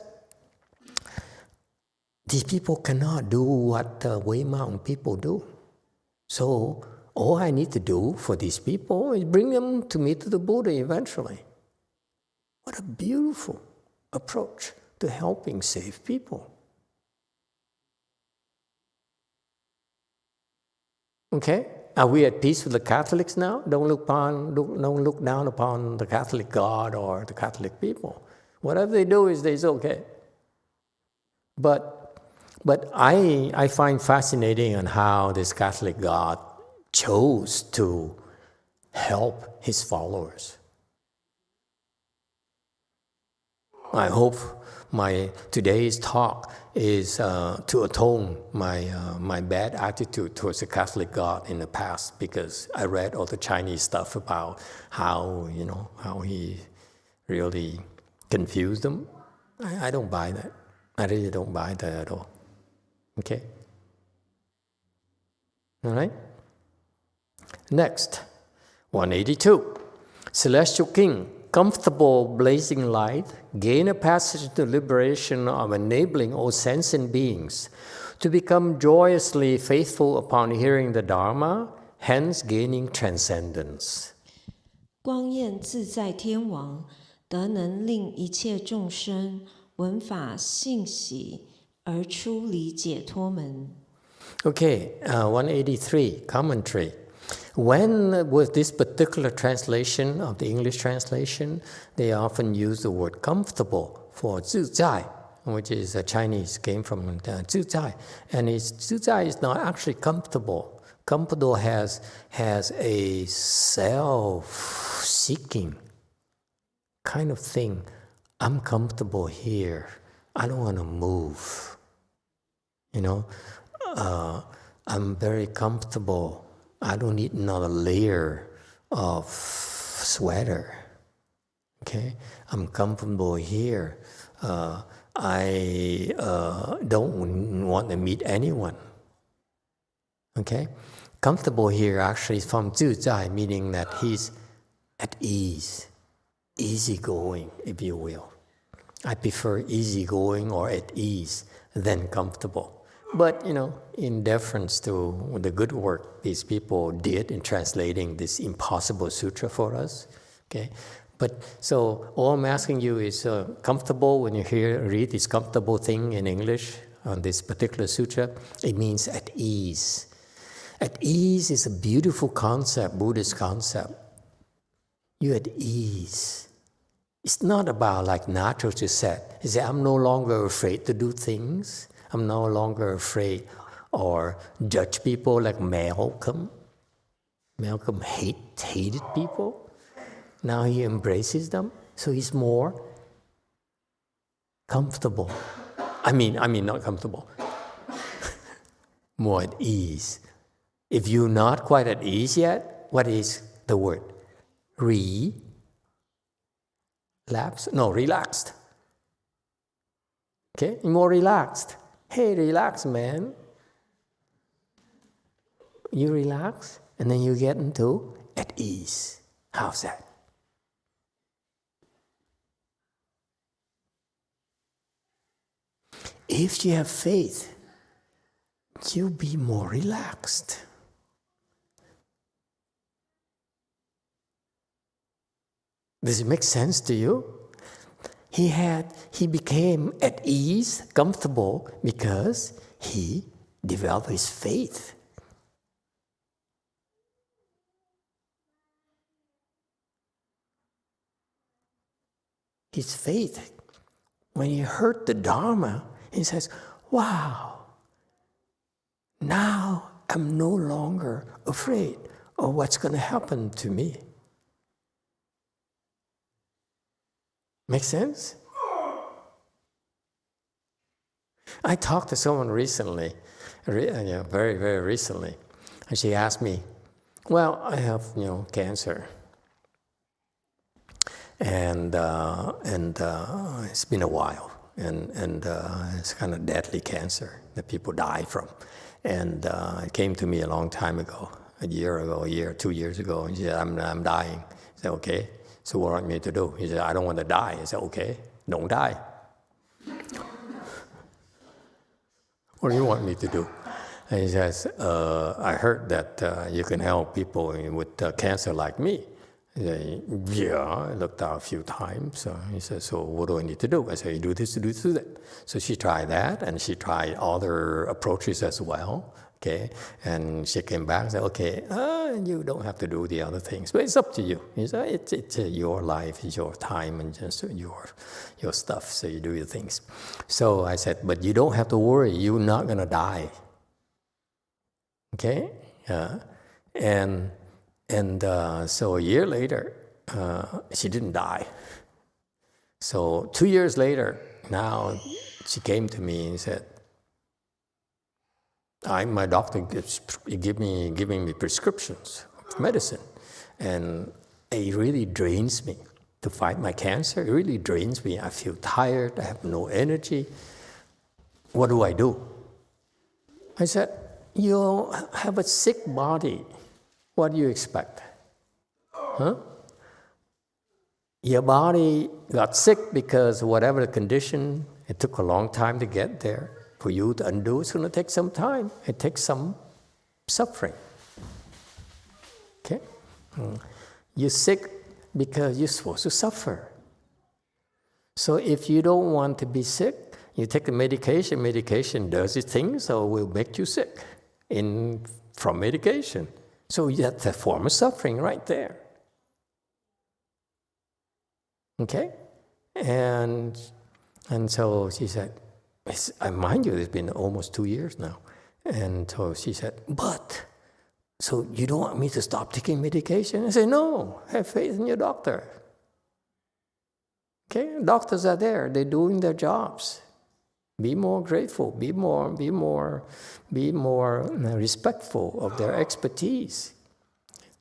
these people cannot do what the Way Mountain people do. So all I need to do for these people is bring them to meet the Buddha eventually. What a beautiful approach to helping save people. Okay? Are we at peace with the Catholics now? Don't look down upon the Catholic God or the Catholic people. Whatever they do is okay. But I find fascinating on how this Catholic God chose to help his followers. I hope my today's talk is to atone my bad attitude towards the Catholic God in the past, because I read all the Chinese stuff about how he really confused them. I don't buy that. I really don't buy that at all. Okay? All right? Next, 182. Celestial King, comfortable blazing light, gain a passage to liberation of enabling all sentient beings to become joyously faithful upon hearing the Dharma, hence gaining transcendence. 光焰自在天王，得能令一切众生闻法信喜，而出离解脱门。Okay, 183, commentary. When with this particular translation of the English translation, they often use the word comfortable for 自在, which is a Chinese, came from 自在. And zhu zai is not actually comfortable. Comfortable has a self-seeking kind of thing. I'm comfortable here. I don't want to move. I'm very comfortable. I don't need another layer of sweater. Okay? I'm comfortable here. I don't want to meet anyone. Okay? Comfortable here actually is from 自在, meaning that he's at ease, easygoing, if you will. I prefer easygoing or at ease than comfortable. But, in deference to the good work these people did in translating this impossible sutra for us, okay? But, so all I'm asking you is comfortable when you read this comfortable thing in English on this particular sutra, it means at ease. At ease is a beautiful concept, Buddhist concept. You're at ease. It's not about like natural to set. You say, I'm no longer afraid to do things. I'm no longer afraid or judge people like Malcolm. Malcolm hated people. Now he embraces them, so he's more comfortable. I mean not comfortable. More at ease. If you're not quite at ease yet, what is the word? Relaxed. Okay, you're more relaxed. Hey, relax, man. You relax, and then you get into at ease. How's that? If you have faith, you'll be more relaxed. Does it make sense to you? He became at ease, comfortable, because he developed his faith. His faith. When he heard the Dharma, he says, wow, now I'm no longer afraid of what's going to happen to me. Make sense? I talked to someone recently, very, very recently, and she asked me, well, I have, cancer. And it's been a while, and it's kind of deadly cancer that people die from. And it came to me a long time ago, a year, 2 years ago, and she said, I'm dying. I said, okay, so what do you want me to do? He said, I don't want to die. I said, okay, don't die. What do you want me to do? And he says, I heard that you can help people with cancer like me. I said, yeah, I looked out a few times. He said, so what do I need to do? I said, you do this, do that. So she tried that, and she tried other approaches as well. Okay, and she came back and said, okay, you don't have to do the other things, but it's up to you. He said, it's your life, it's your time, and just your stuff, so you do your things. So I said, but you don't have to worry, you're not going to die. Okay? So a year later, she didn't die. So 2 years later, now she came to me and said, my doctor giving me prescriptions of medicine, and it really drains me to fight my cancer. It really drains me. I feel tired. I have no energy. What do I do? I said, you have a sick body. What do you expect? Huh? Your body got sick because whatever the condition, it took a long time to get there. For you to undo, it's going to take some time. It takes some suffering. Okay? You're sick because you're supposed to suffer. So if you don't want to be sick, you take the medication. Medication does its thing, so it will make you sick from medication. So that's a form of suffering right there. Okay? And so she said, I mind you, it's been almost 2 years now. And so she said, but, so you don't want me to stop taking medication? I said, no, have faith in your doctor. Okay, doctors are there, they're doing their jobs. Be more grateful, be more respectful of their expertise.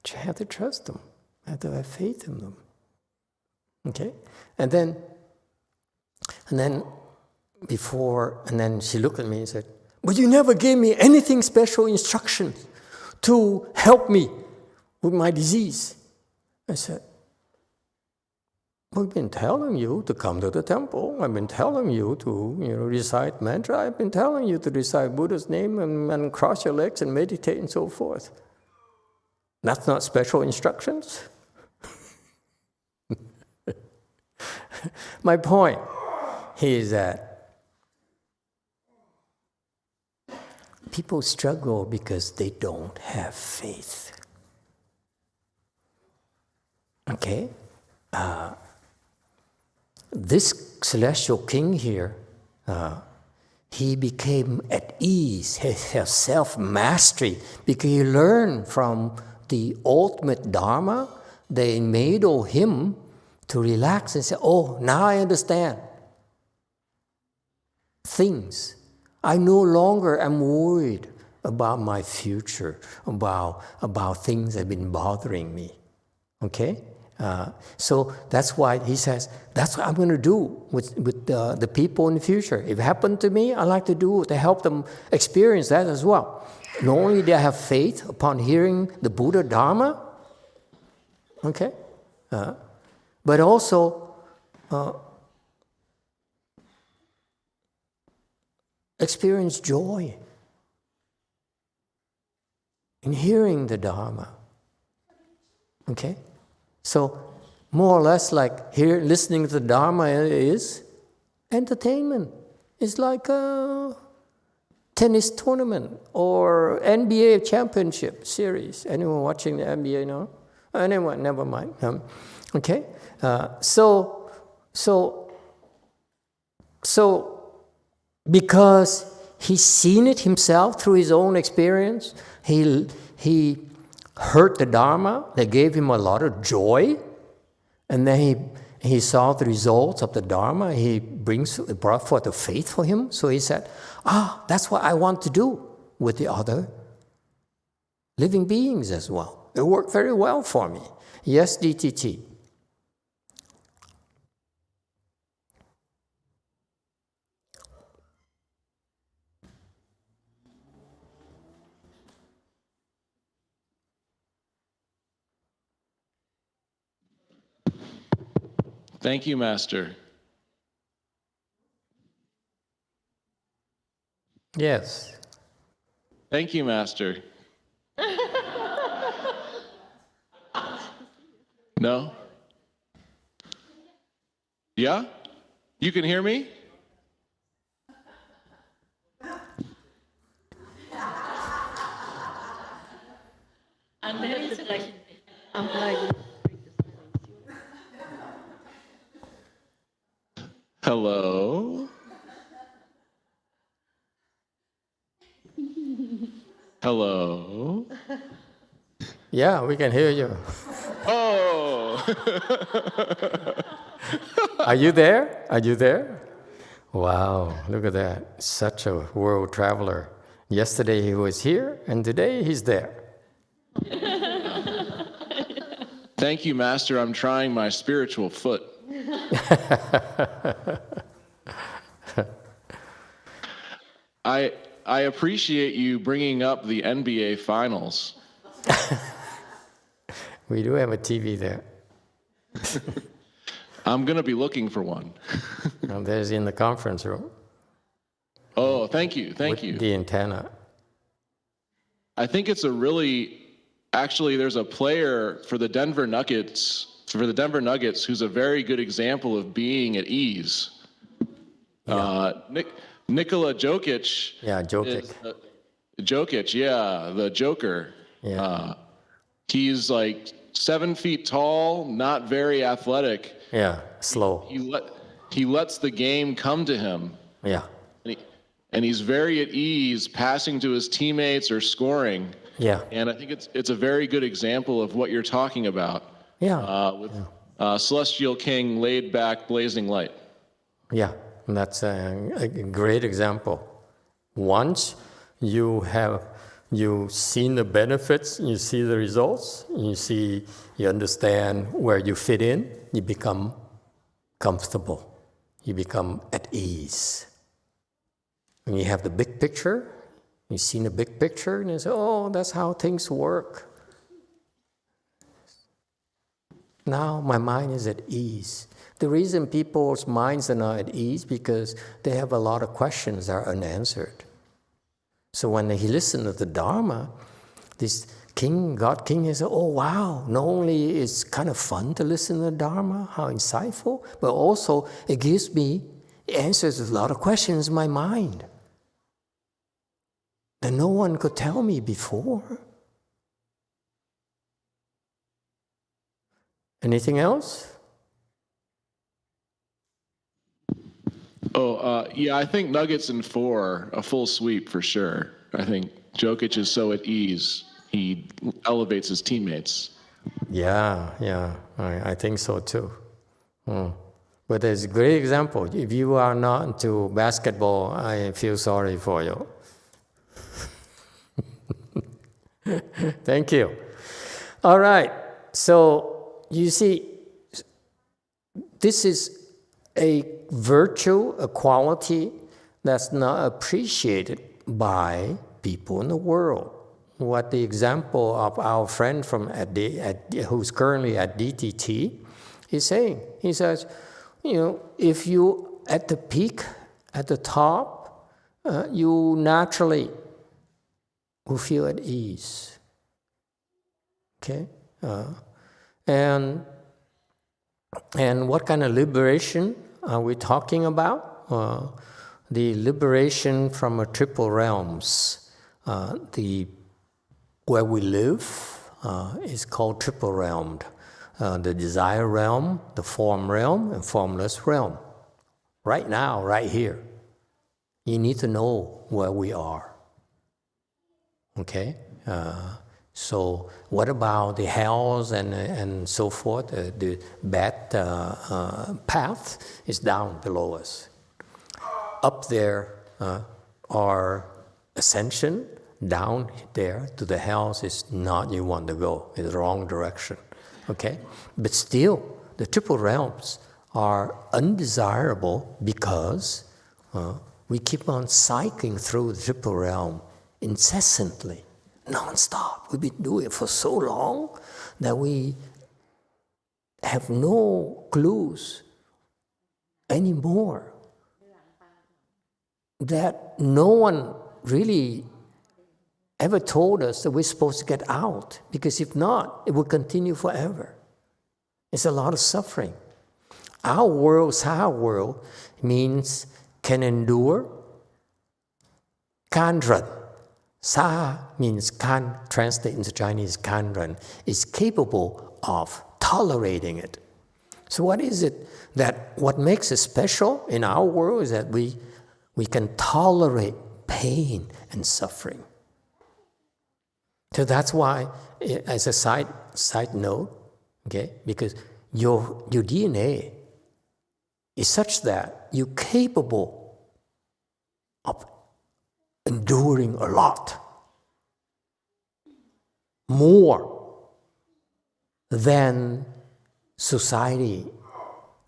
You have to trust them, you have to have faith in them. Okay, and then she looked at me and said, but you never gave me anything special instructions to help me with my disease. I said, we've been telling you to come to the temple. I've been telling you to recite mantra. I've been telling you to recite Buddha's name and cross your legs and meditate and so forth. That's not special instructions. My point is that people struggle because they don't have faith. Okay? This celestial king here, he became at ease, he has self-mastery, because he learned from the ultimate Dharma. They enable him to relax and say, oh, now I understand things. I no longer am worried about my future, about things that have been bothering me. Okay? So that's why he says, that's what I'm going to do with the people in the future. If it happened to me, I like to do to help them experience that as well. Not only do I have faith upon hearing the Buddha Dharma, okay, but also experience joy in hearing the Dharma. Okay? So more or less like here, listening to the Dharma is entertainment. It's like a tennis tournament or NBA championship series. Anyone watching the NBA now? Anyone? Never mind. Okay? So because he's seen it himself through his own experience, he heard the Dharma, that gave him a lot of joy, and then he saw the results of the Dharma, it brought forth a faith for him, so he said, that's what I want to do with the other living beings as well. It worked very well for me. Yes, DTT. Thank you, Master. Yes. Thank you, Master. No? Yeah? You can hear me? Hello? Hello? Yeah, we can hear you. Oh! Are you there? Are you there? Wow, look at that. Such a world traveler. Yesterday he was here, and today he's there. Thank you, Master. I'm trying my spiritual foot. I appreciate you bringing up the NBA Finals. We do have a TV there. I'm going to be looking for one. And there's in the conference room. Oh, thank you. Thank you. The antenna. I think it's a really, actually, there's a player for the Denver Nuggets, who's a very good example of being at ease. Nikola Jokic. Yeah, Jokic. Jokic, yeah, the Joker. Yeah. He's like 7 feet tall, not very athletic. Yeah, slow. He lets the game come to him. Yeah. And he's very at ease passing to his teammates or scoring. Yeah. And I think it's a very good example of what you're talking about. Yeah. With Celestial King, laid back, blazing light. Yeah, that's a great example. Once you've seen the benefits, you see the results, you understand where you fit in, you become comfortable, you become at ease. When you have the big picture, you've seen the big picture, and you say, oh, that's how things work. Now my mind is at ease. The reason people's minds are not at ease because they have a lot of questions that are unanswered. So when he listened to the Dharma, this God King, he said, oh wow, not only is it kind of fun to listen to the Dharma, how insightful, but also it gives me answers to a lot of questions in my mind that no one could tell me before. Anything else? Yeah, I think Nuggets in 4, a full sweep for sure. I think Jokic is so at ease, he elevates his teammates. Yeah, I think so too. But there's a great example. If you are not into basketball, I feel sorry for you. Thank you. All right, so you see, this is a virtue, a quality that's not appreciated by people in the world. What the example of our friend from who's currently at DTT is saying. He says, if you at the peak, at the top, you naturally will feel at ease. Okay? And what kind of liberation are we talking about? The liberation from a triple realms. Where we live is called triple realmed. The desire realm, the form realm, and formless realm. Right now, right here. You need to know where we are. Okay? So what about the hells and so forth? The bad path is down below us. Up there are ascension. Down there to the hells is not you want to go. It's the wrong direction. Okay? But still, the triple realms are undesirable because we keep on cycling through the triple realm incessantly. Non-stop. We've been doing it for so long that we have no clues anymore. That no one really ever told us that we're supposed to get out, because if not, it will continue forever. It's a lot of suffering. Our world, Saha world, means can endure, can run. Saha means can, translate into Chinese, can run, is capable of tolerating it. So what is it what makes it special in our world is that we can tolerate pain and suffering. So that's why, as a side note, okay, because your DNA is such that you're capable of enduring a lot more than society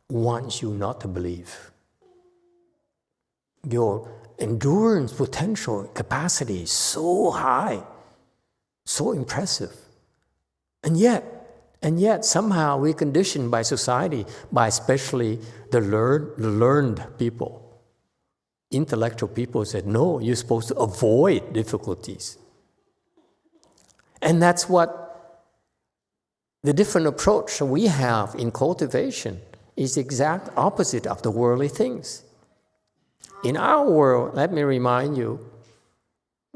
wants you not to believe. Your endurance potential capacity is so high, so impressive. And yet, And yet somehow we're conditioned by society, by especially the learned people. Intellectual people said, no, you're supposed to avoid difficulties. And that's what the different approach we have in cultivation is the exact opposite of the worldly things. In our world, let me remind you,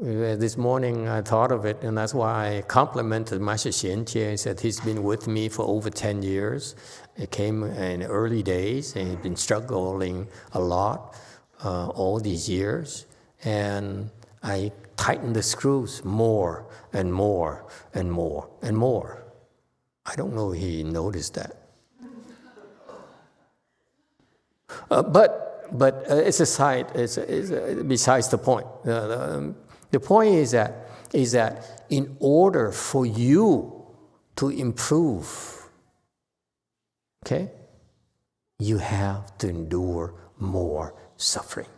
this morning I thought of it, and that's why I complimented Master Xianjie and said he's been with me for over 10 years. It came in early days, and he's been struggling a lot all these years. And I tightened the screws more and more and more and more. I don't know if he noticed that. But it's a side. It's besides the point. The point is that in order for you to improve, okay, you have to endure more suffering.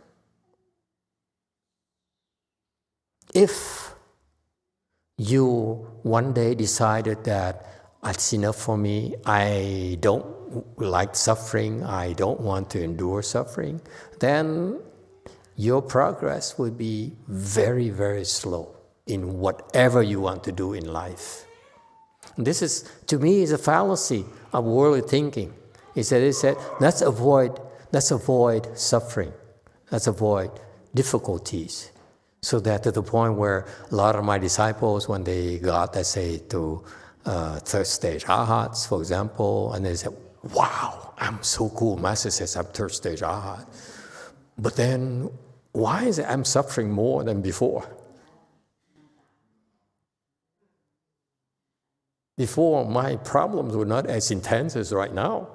If you one day decided that it's enough for me, I don't like suffering, I don't want to endure suffering, then your progress will be very, very slow in whatever you want to do in life. And this is, to me, is a fallacy of worldly thinking. He said, let's avoid suffering, let's avoid difficulties, so that to the point where a lot of my disciples, when they got, let's say, to third stage arhats, for example, and they said, wow, I'm so cool. Master says I'm third stage arhat. But then, why is it I'm suffering more than before? Before, my problems were not as intense as right now.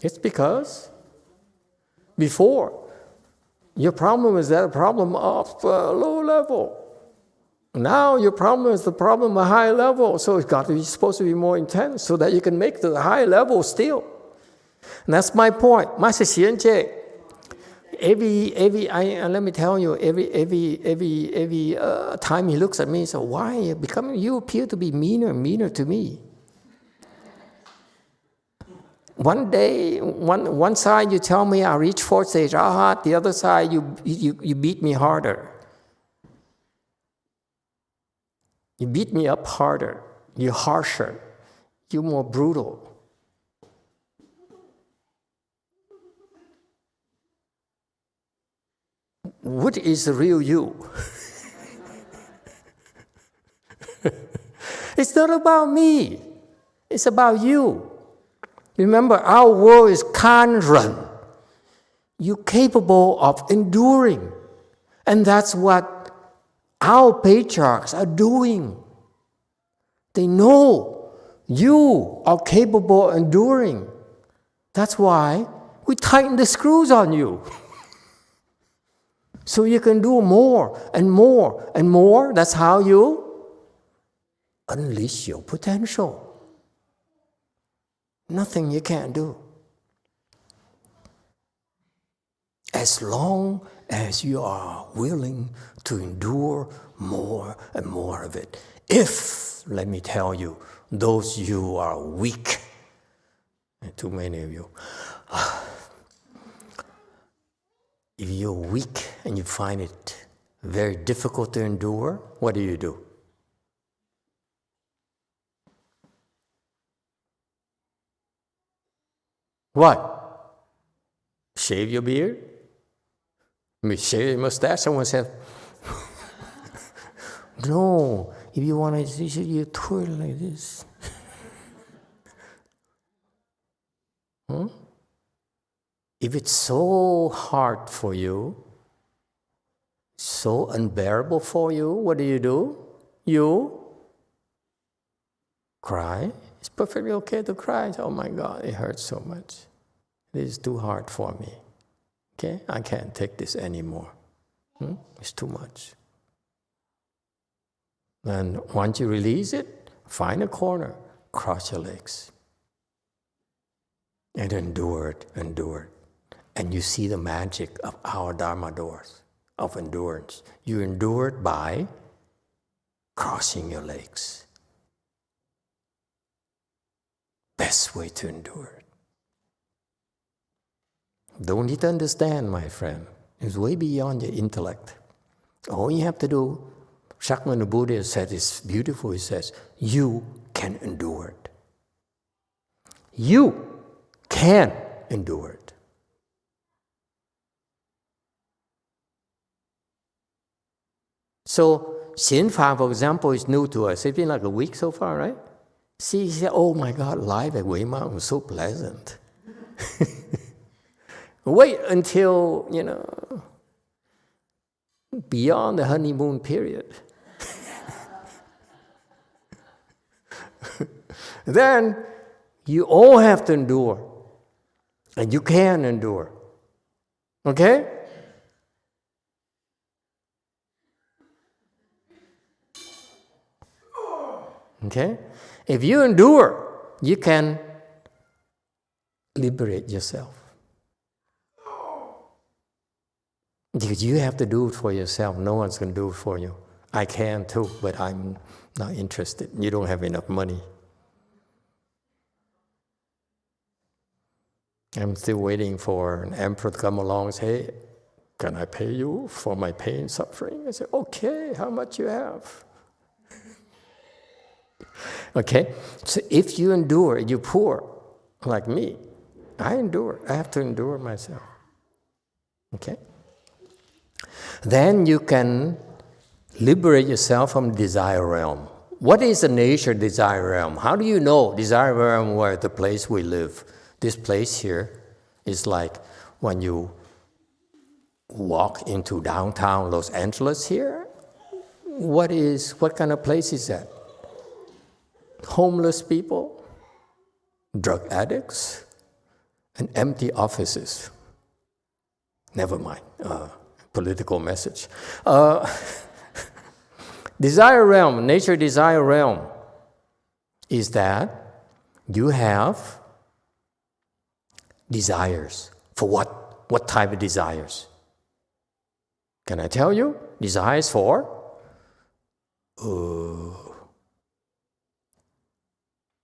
It's because before, your problem is that a problem of low level. Now your problem is the problem of high level, so it's got to be supposed to be more intense so that you can make the high level still. And that's my point. Master Xianjie, let me tell you, every time he looks at me, he says, why you appear to be meaner and meaner to me. One day, one side you tell me I reach fourth stage arhat, the other side you beat me harder. You beat me up harder, you're harsher, you're more brutal. What is the real you? It's not about me, it's about you. Remember, our world is Kanran. You're capable of enduring. And that's what our patriarchs are doing. They know you are capable of enduring. That's why we tighten the screws on you. So you can do more and more and more. That's how you unleash your potential. Nothing you can't do. As long as you are willing to endure more and more of it. If, let me tell you, those you are weak, and too many of you, if you're weak and you find it very difficult to endure, what do? What? Shave your beard? I mean, shave your mustache? Someone said, no, if you want to, you twirl like this. If it's so hard for you, so unbearable for you, what do? You cry. It's perfectly okay to cry. Oh my God, it hurts so much. This is too hard for me. Okay, I can't take this anymore. It's too much. And once you release it, find a corner, cross your legs. And endure it. And you see the magic of our Dharma doors, of endurance. You endure it by crossing your legs. best way to endure it. Don't need to understand, my friend. It's way beyond your intellect. All you have to do, Shakyamuni Buddha said, it's beautiful. He says, you can endure it. You can endure it. So, Xianfa, for example, is new to us. It's been like a week so far, right? See, he said, oh my God, life at Wei Mountain was so pleasant. Wait until, beyond the honeymoon period. Then you all have to endure. And you can endure. Okay? Okay? If you endure, you can liberate yourself. Because you have to do it for yourself. No one's going to do it for you. I can too, but I'm not interested. You don't have enough money. I'm still waiting for an emperor to come along and say, hey, can I pay you for my pain and suffering? I say, okay, how much you have? Okay, so if you endure, you're poor, like me. I endure. I have to endure myself. Okay? Then you can liberate yourself from desire realm. What is the nature of desire realm? How do you know desire realm where the place we live? This place here is like when you walk into downtown Los Angeles here. What kind of place is that? Homeless people, drug addicts, and empty offices. Never mind, political message. Desire realm, nature desire realm, is that you have desires. For what? What type of desires? Can I tell you? Desires for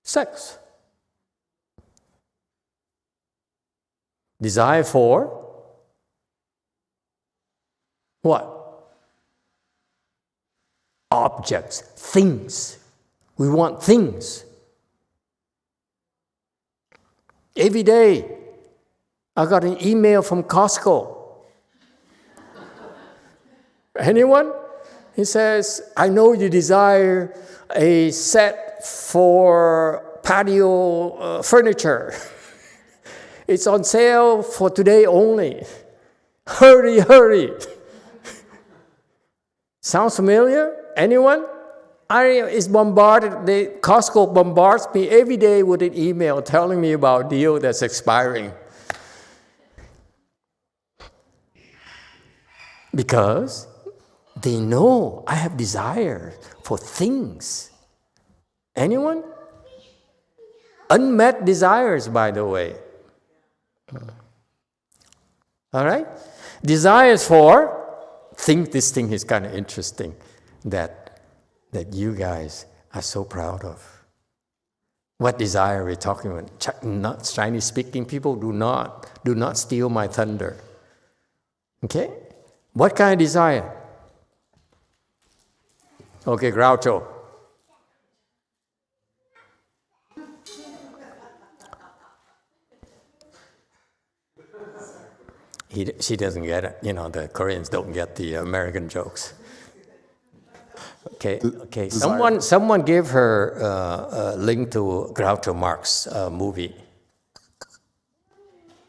sex. Desire for what? Objects, things. We want things. Every day, I got an email from Costco. Anyone? He says, I know you desire a set for patio furniture. It's on sale for today only. Hurry, hurry. Sounds familiar? Anyone? Costco bombards me every day with an email telling me about a deal that's expiring. Because they know I have desire for things. Anyone? Unmet desires, by the way. All right? Desires for, think this thing is kind of interesting, that you guys are so proud of. What desire are we talking about? Not Chinese-speaking people, do not steal my thunder. Okay? What kind of desire? Okay, Groucho. She doesn't get it. The Koreans don't get the American jokes. Okay. Someone gave her a link to Groucho Marx movie.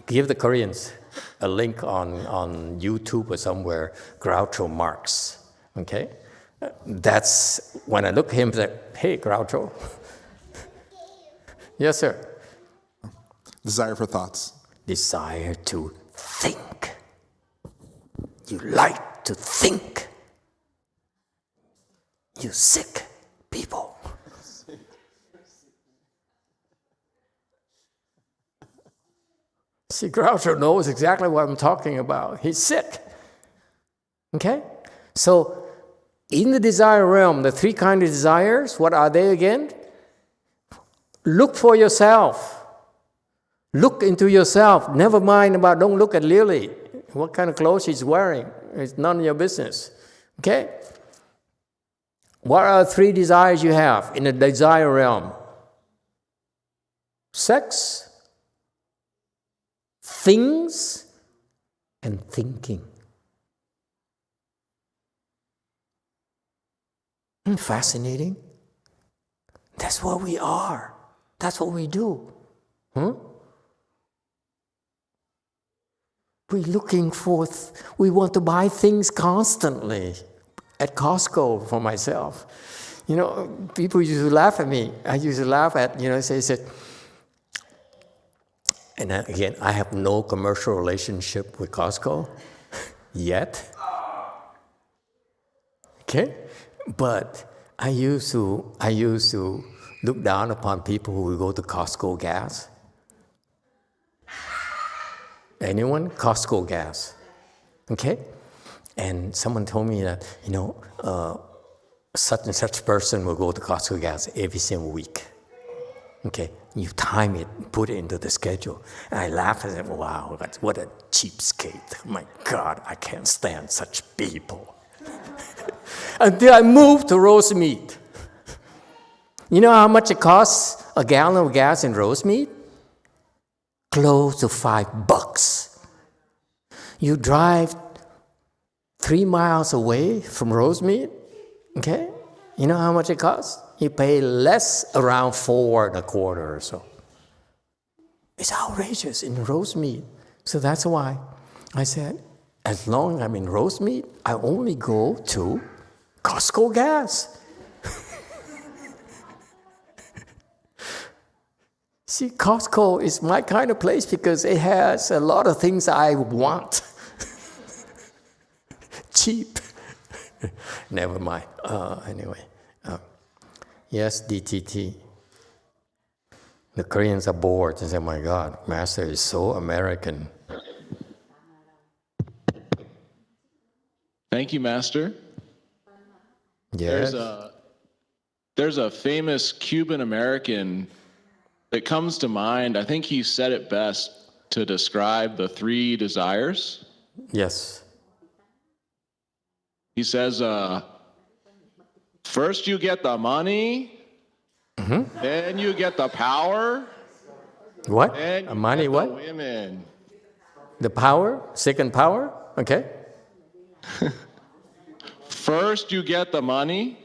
Give the Koreans a link on YouTube or somewhere, Groucho Marx. Okay? That's when I look at him, I say, hey, Groucho. Yes, sir. Desire for thoughts. Desire to think. You like to think. You sick people. See, Groucho knows exactly what I'm talking about. He's sick. Okay? So, in the desire realm, the three kinds of desires, what are they again? Look for yourself. Look into yourself. Never mind about, don't look at Lily. What kind of clothes she's wearing. It's none of your business. Okay? What are 3 desires you have in the desire realm? Sex, things, and thinking. Isn't it fascinating? That's what we are. That's what we do. Huh? We're looking for, we want to buy things constantly. At Costco for myself. You know, people used to laugh at me. I used to laugh at, they said, and again, I have no commercial relationship with Costco yet. Okay? But I used to look down upon people who would go to Costco gas. Anyone? Costco gas. Okay? And someone told me that, such and such person will go to Costco gas every single week. Okay? You time it, put it into the schedule. And I laughed and said, wow, what a cheapskate. My God, I can't stand such people. Until I moved to Rosemead. You know how much it costs a gallon of gas in Rosemead? Close to $5. You drive 3 miles away from Rosemead, okay? You know how much it costs? You pay less, around $4.25 or so. It's outrageous in Rosemead. So that's why I said, as long as I'm in Rosemead, I only go to Costco gas. See, Costco is my kind of place because it has a lot of things I want. Cheap. Never mind. Anyway. Yes, DTT. The Koreans are bored and say, my God, Master is so American. Thank you, Master. Yes. There's a famous Cuban American that comes to mind. I think he said it best to describe the 3 desires. Yes. He says, first you get the money, then you get the power. What? Then money, what? The women. The power? Second power? Okay. First you get the money,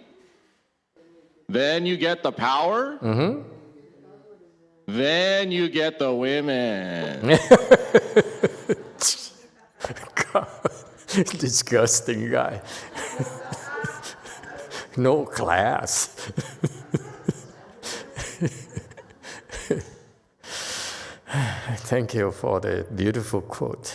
then you get the power, then you get the women. God, disgusting guy. No class. Thank you for the beautiful quote.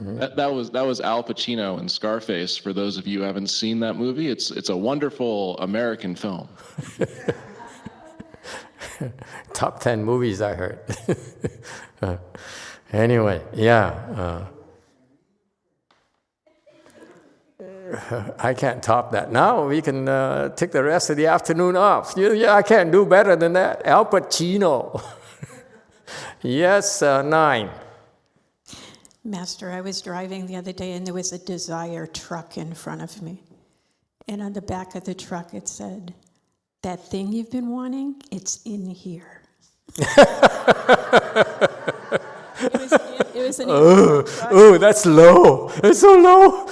That was Al Pacino in Scarface. For those of you who haven't seen that movie, it's a wonderful American film. Top 10 movies I heard. Anyway, yeah. I can't top that. Now we can take the rest of the afternoon off. Yeah, I can't do better than that. Al Pacino. Yes, 9. Master, I was driving the other day and there was a Desire truck in front of me. And on the back of the truck it said, that thing you've been wanting, it's in here. It was an oh, that's low. It's so low.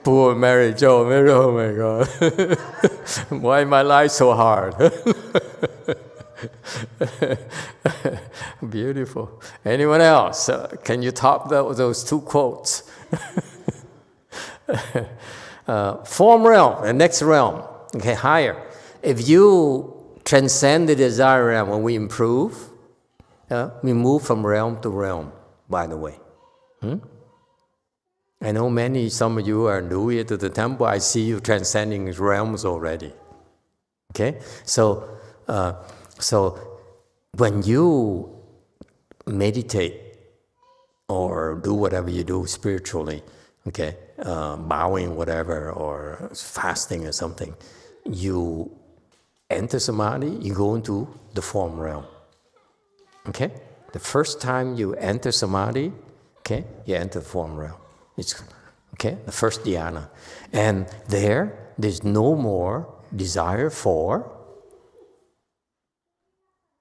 Poor Mary Jo. Oh my God. Why my life so hard? Beautiful. Anyone else? Can you top those 2 quotes? Form realm, the next realm. Okay, higher. If you transcend the desire realm, when we improve, we move from realm to realm, by the way. I know some of you are new here to the temple. I see you transcending realms already. Okay? So when you meditate or do whatever you do spiritually, okay, bowing, whatever, or fasting or something, you enter samadhi, you go into the form realm. Okay? The first time you enter samadhi, okay, you enter the form realm. It's okay, the first dhyana. And there's no more desire for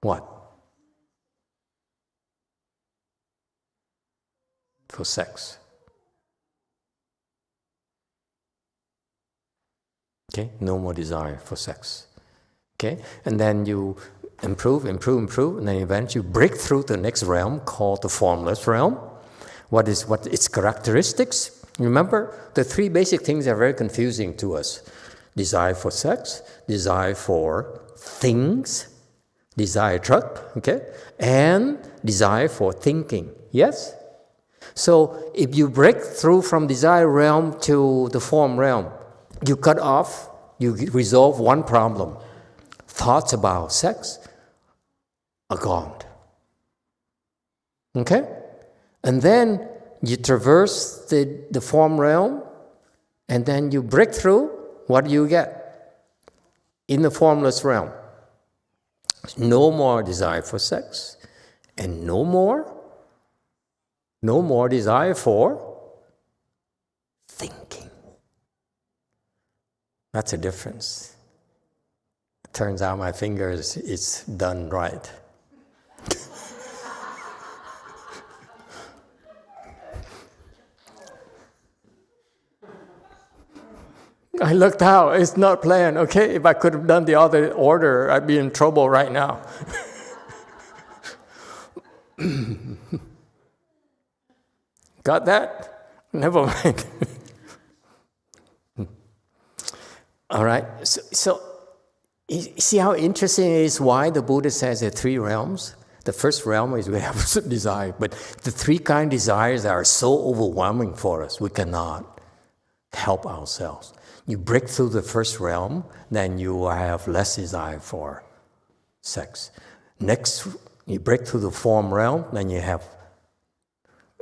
what? For sex. Okay, no more desire for sex. Okay, and then you improve, and then eventually you break through the next realm called the formless realm. What its characteristics? Remember, the three basic things are very confusing to us. Desire for sex, desire for things, desire truck, okay, and desire for thinking. Yes? So if you break through from desire realm to the form realm, you cut off, you resolve one problem. Thoughts about sex are gone. Okay? And then you traverse the form realm, and then you break through, what do you get? In the formless realm. No more desire for sex, and no more desire for thinking. That's a difference. It turns out my fingers, it's done right. I looked out, it's not planned, okay? If I could have done the other order, I'd be in trouble right now. Got that? Never mind. All right, so you see how interesting it is why the Buddha says there are three realms? The first realm is we have desire, but the three kind of desires are so overwhelming for us, we cannot help ourselves. You break through the first realm, then you have less desire for sex. Next, you break through the form realm, then you have,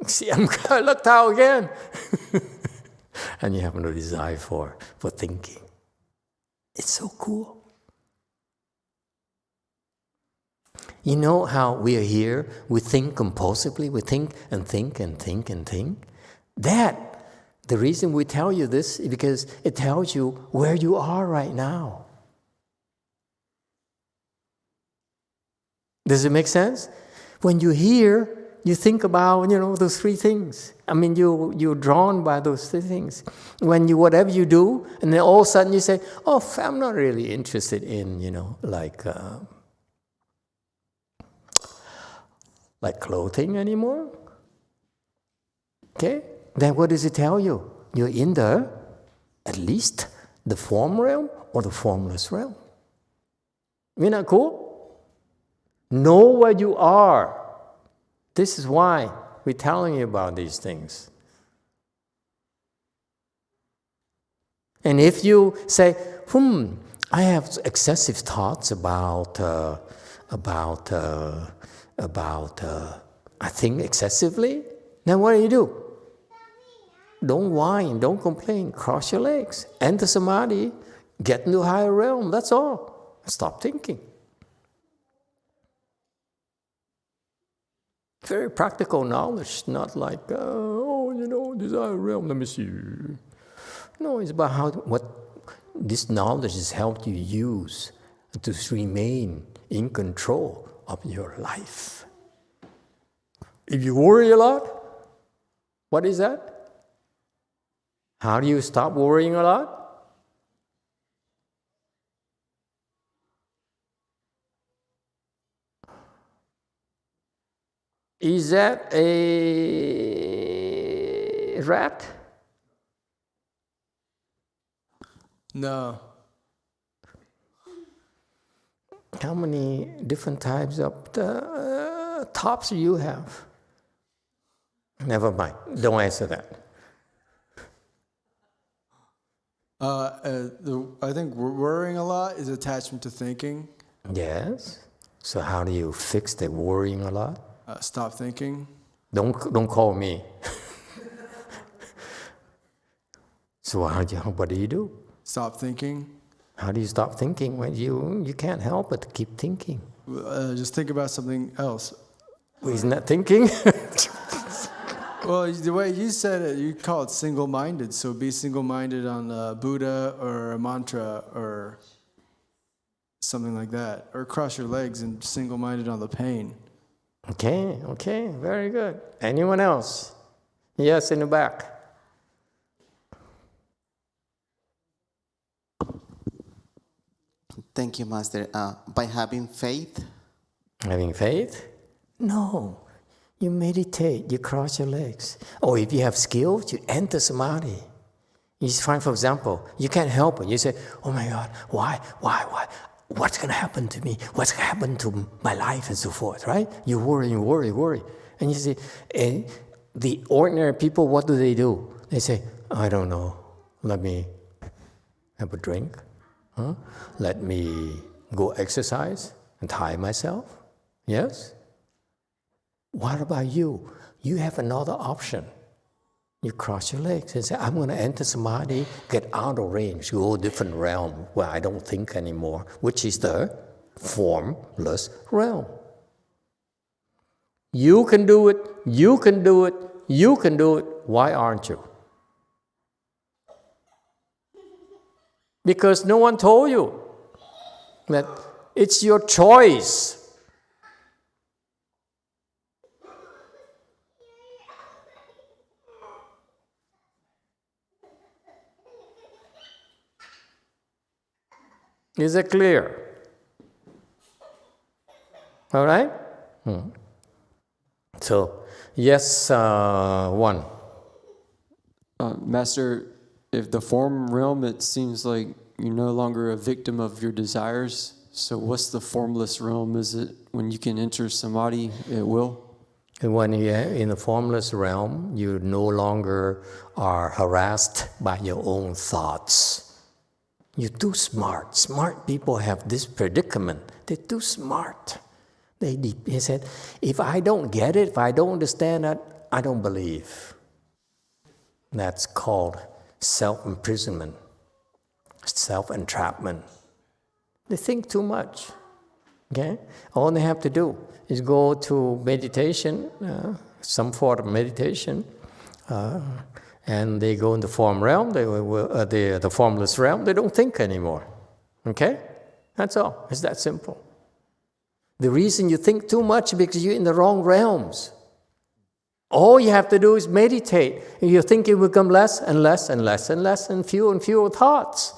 see, I looked out again. And you have no desire for thinking. It's so cool. You know how we are here, we think compulsively, we think and think and think and think. The reason we tell you this is because it tells you where you are right now. Does it make sense? When you're here, you think about, those three things. I mean, you're drawn by those three things. When whatever you do, and then all of a sudden you say, oh, I'm not really interested in, like clothing anymore. Okay? Then what does it tell you? You're in at least the form realm or the formless realm. Isn't that cool? Know where you are. This is why we're telling you about these things. And if you say, I have excessive thoughts about I think excessively, then what do? Don't whine, don't complain, cross your legs, enter samadhi, get into a higher realm, that's all. Stop thinking. Very practical knowledge, not like, desire realm, let me see. No, it's about what this knowledge has helped you use to remain in control of your life. If you worry a lot, what is that? How do you stop worrying a lot? Is that a rat? No. How many different types of tops do you have? Never mind. Don't answer that. I think worrying a lot is attachment to thinking. Yes. So how do you fix the worrying a lot? Stop thinking. Don't call me. So what do you do? Stop thinking. How do you stop thinking when you can't help but to keep thinking? Just think about something else. Well, isn't that thinking? Well, the way you said it, you call it single-minded. So be single-minded on Buddha or a mantra or something like that. Or cross your legs and single-minded on the pain. Okay, very good. Anyone else? Yes, in the back. Thank you, Master. By having faith? Having faith? No. You meditate, you cross your legs. Or if you have skills, you enter samadhi. You find, for example, you can't help it. You say, oh my God, why? What's going to happen to me? What's going to happen to my life and so forth, right? You worry. And you see, and the ordinary people, what do? They say, I don't know, let me have a drink. Let me go exercise and tire myself. Yes? What about you? You have another option. You cross your legs and say, I'm going to enter samadhi, get out of range, go a different realm where I don't think anymore, which is the formless realm. You can do it. Why aren't you? Because no one told you that it's your choice. Is it clear? All right? So, yes, one. Master, if the form realm, it seems like you're no longer a victim of your desires. So what's the formless realm? Is it when you can enter samadhi at will? And when you're in the formless realm, you no longer are harassed by your own thoughts. You're too smart. Smart people have this predicament. They're too smart. They said, if I don't get it, if I don't understand that, I don't believe. That's called self-imprisonment, self-entrapment. They think too much. Okay? All they have to do is go to meditation, some form of meditation, and they go in the form realm, the formless realm, they don't think anymore. Okay? That's all. It's that simple. The reason you think too much is because you're in the wrong realms. All you have to do is meditate. Your thinking will become less and less and less and less and fewer thoughts.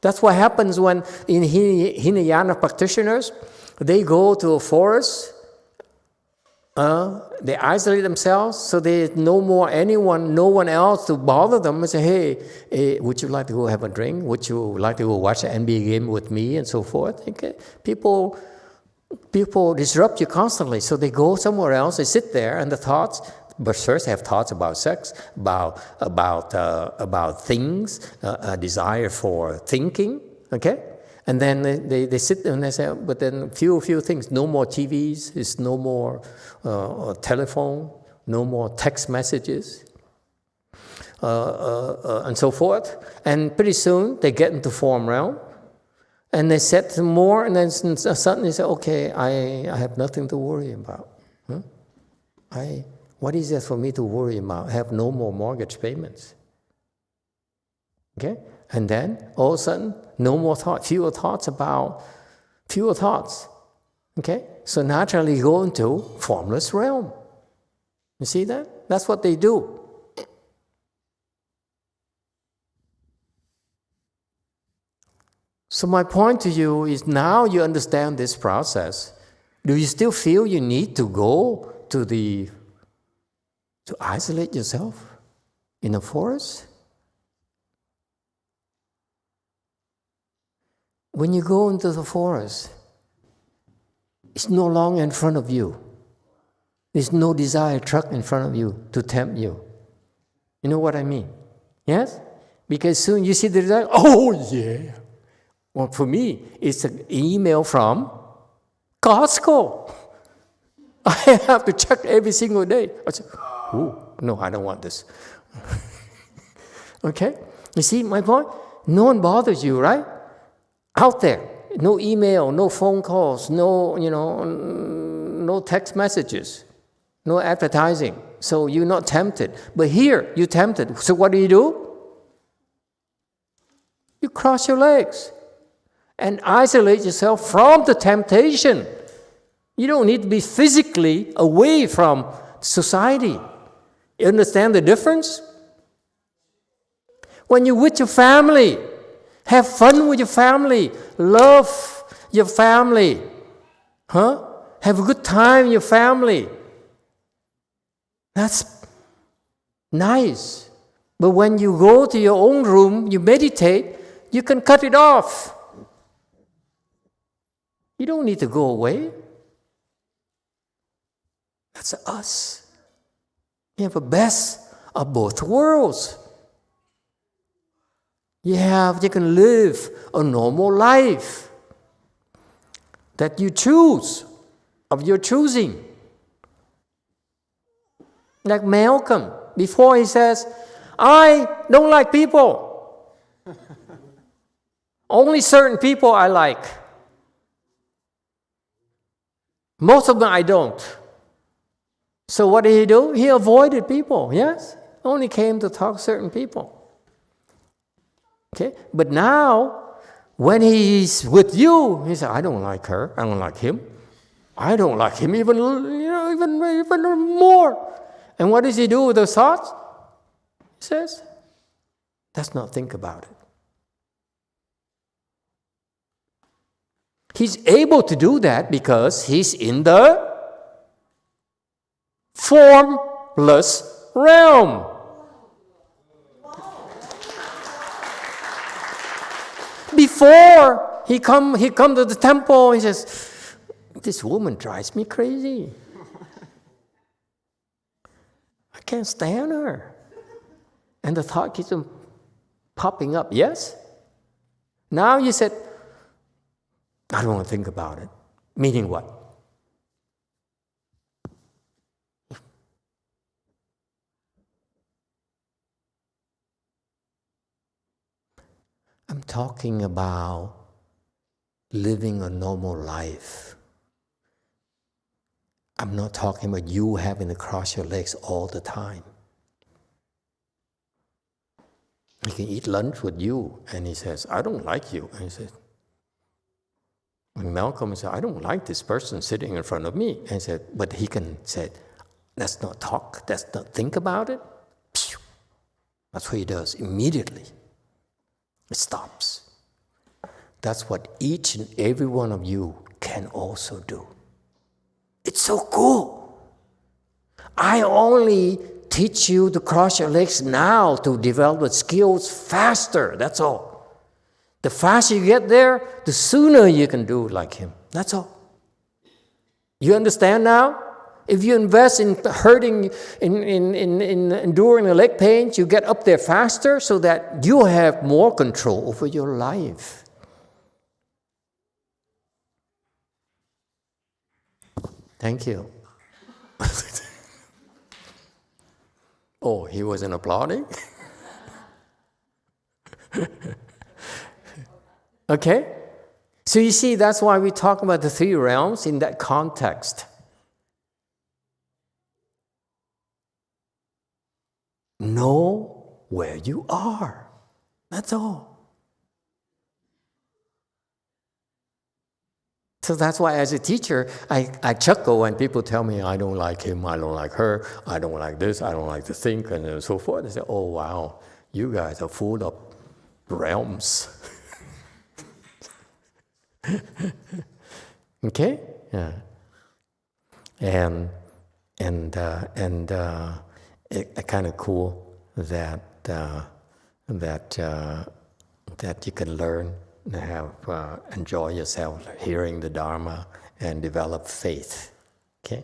That's what happens when in Hinayana practitioners, they go to a forest, they isolate themselves, so there's no one else to bother them and say, hey, would you like to go have a drink? Would you like to go watch an NBA game with me and so forth? Okay. People disrupt you constantly, so they go somewhere else, they sit there, and the thoughts, but first they have thoughts about sex, about things, a desire for thinking, okay? And then they sit there and they say, but then few things, no more TVs, it's no more telephone, no more text messages, and so forth. And pretty soon they get into form realm, and they set some more, and then suddenly they say, okay, I have nothing to worry about. What is there for me to worry about? I have no more mortgage payments. Okay? And then, all of a sudden, no more thoughts, fewer thoughts. Okay? So naturally go into formless realm. You see that? That's what they do. So my point to you is, now you understand this process. Do you still feel you need to go to isolate yourself in a forest? When you go into the forest, it's no longer in front of you. There's no desire truck in front of you to tempt you. You know what I mean? Yes? Because soon you see the desire, oh yeah. Well, for me, it's an email from Costco. I have to check every single day. I said, no, I don't want this. Okay? You see my point? No one bothers you, right? Out there. No email, no phone calls, no text messages, no advertising. So you're not tempted. But here, you're tempted. So what do? You cross your legs and isolate yourself from the temptation. You don't need to be physically away from society. You understand the difference? When you're with your family, have fun with your family, love your family, have a good time in your family. That's nice. But when you go to your own room, you meditate, you can cut it off. You don't need to go away. That's us. You have the best of both worlds. You can live a normal life that you choose, of your choosing. Like Malcolm, before he says, I don't like people. Only certain people I like. Most of them I don't. So what did he do? He avoided people, yes? Only came to talk to certain people. Okay? But now, when he's with you, he says, I don't like her, I don't like him. I don't like him even more. And what does he do with those thoughts? He says, let's not think about it. He's able to do that because he's in the formless realm. Before he come to the temple, he says, this woman drives me crazy. I can't stand her. And the thought keeps on popping up, yes? Now you said, I don't want to think about it. Meaning what? I'm talking about living a normal life. I'm not talking about you having to cross your legs all the time. He can eat lunch with you, and he says, I don't like you. And he says, when Malcolm said, I don't like this person sitting in front of me. And he said, but he can say, let's not talk, let's not think about it. That's what he does immediately. It stops. That's what each and every one of you can also do. It's so cool. I only teach you to cross your legs now to develop the skills faster. That's all. The faster you get there, the sooner you can do like him. That's all. You understand now? If you invest in hurting, in enduring the leg pains, you get up there faster so that you have more control over your life. Thank you. Oh, he wasn't applauding? Okay? So you see, that's why we talk about the three realms in that context. Know where you are. That's all. So that's why as a teacher, I chuckle when people tell me, I don't like him, I don't like her, I don't like this, I don't like to think, and so forth. I say, oh, wow, you guys are full of realms. Okay? Yeah. And it's kind of cool that you can learn and have enjoy yourself hearing the Dharma and develop faith. Okay.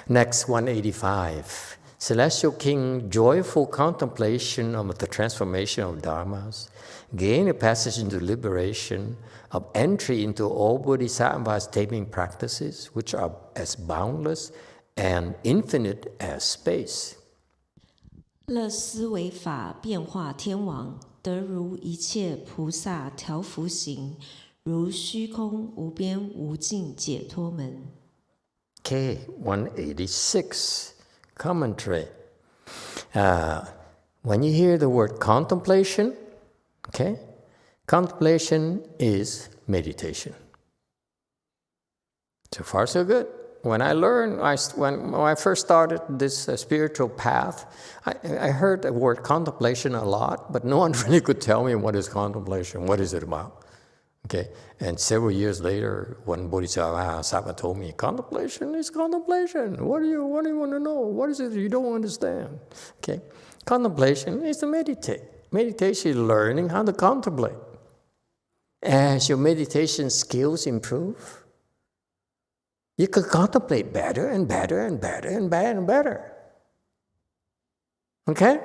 Next, 185. Celestial King, joyful contemplation of the transformation of dharmas, gain a passage into liberation, of entry into all bodhisattvas' taming practices, which are as boundless and infinite as space. 乐思为法变化天王，得如一切菩萨调伏行，如虚空无边无尽解脱门。Okay, 186, commentary. When you hear the word contemplation, okay, contemplation is meditation. So far, so good. When I learned, when I first started this spiritual path, I heard the word contemplation a lot, but no one really could tell me what is contemplation, what is it about. Okay, and several years later, when Bodhisattva told me, contemplation is contemplation. What do you want to know? What is it you don't understand? Okay, contemplation is to meditate. Meditation is learning how to contemplate. As your meditation skills improve, you can contemplate better and better and better and better and better. Okay?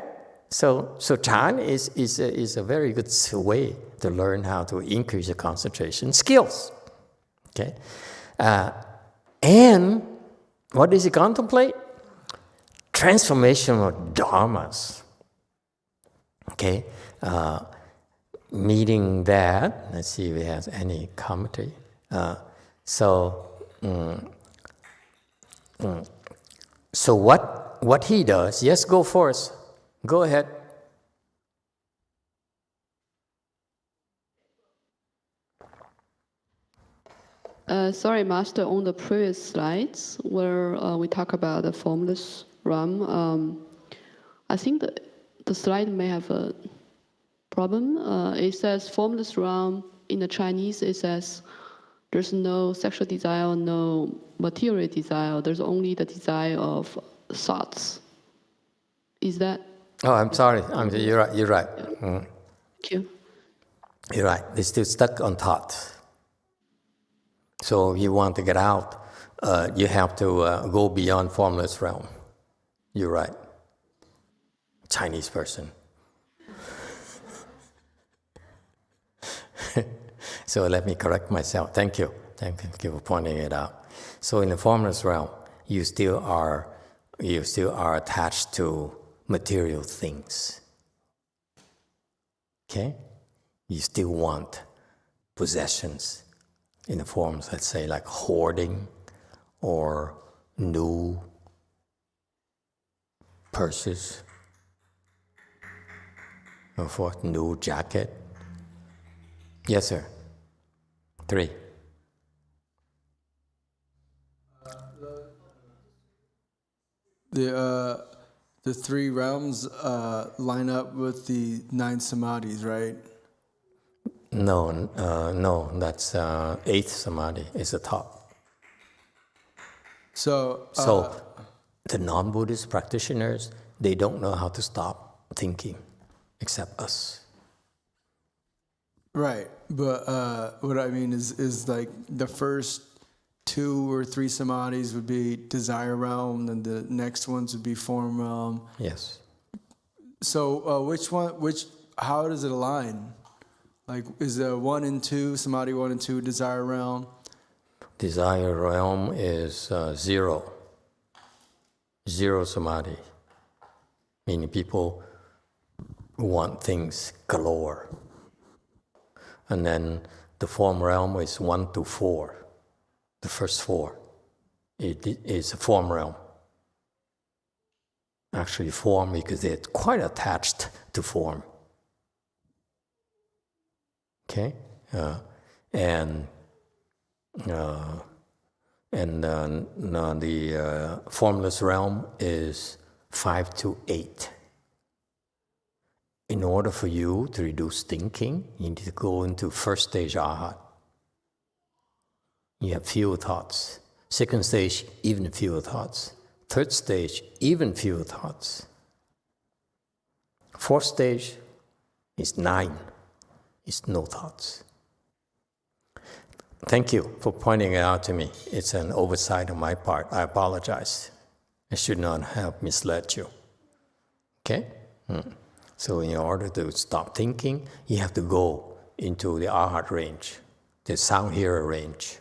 So Chan is a very good way to learn how to increase your concentration skills. Okay? And what does he contemplate? Transformation of dharmas. Okay? Meaning that, let's see if he has any commentary. So what he does, yes, go first. Go ahead. Sorry, Master, on the previous slides where we talk about the formless realm, I think the slide may have a problem. It says formless realm in the Chinese, it says there's no sexual desire, no material desire, there's only the desire of thoughts. Is that? Oh, I'm sorry. You're right. You're right. Thank you. You're right. They're still stuck on thoughts. So if you want to get out, you have to go beyond formless realm. You're right. Chinese person. So let me correct myself. Thank you. Thank you for pointing it out. So in the formless realm, you still are attached to material things. Okay? You still want possessions in the forms, let's say, like hoarding or new purses, or forth, new jacket. Yes, sir. 3. The 3 realms line up with the 9 samadhis, right? No, that's 8th samadhi is the top. So the non-Buddhist practitioners, they don't know how to stop thinking, except us. Right, but what I mean is like the first 2 or 3 samadhis would be desire realm, and the next ones would be form realm. Yes. So how does it align? Like, is the 1 and 2, samadhi 1 and 2, desire realm? Desire realm is 0. 0 samadhi. Meaning people want things galore. And then the form realm is 1 to 4. The first 4. It is a form realm. Actually form because they're quite attached to form. Okay? And the formless realm is 5 to 8. In order for you to reduce thinking, you need to go into first stage arhat. You have fewer thoughts. Second stage, even fewer thoughts. Third stage, even fewer thoughts. Fourth stage is 9. It's no thoughts. Thank you for pointing it out to me. It's an oversight on my part. I apologize. It should not have misled you. Okay? So in order to stop thinking, you have to go into the arhat range, the sound hearer range.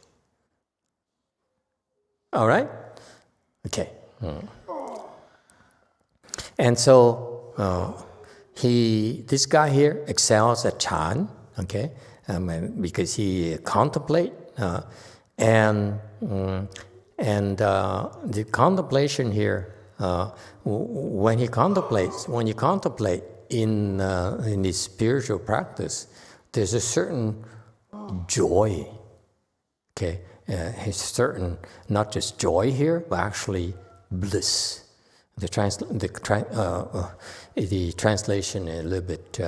All right? Okay. And so this guy here excels at Chan, okay? Because he contemplates, and the contemplation here, when you contemplate in the spiritual practice, there's a certain joy, okay? A certain, not just joy here, but actually bliss. The translation is a little bit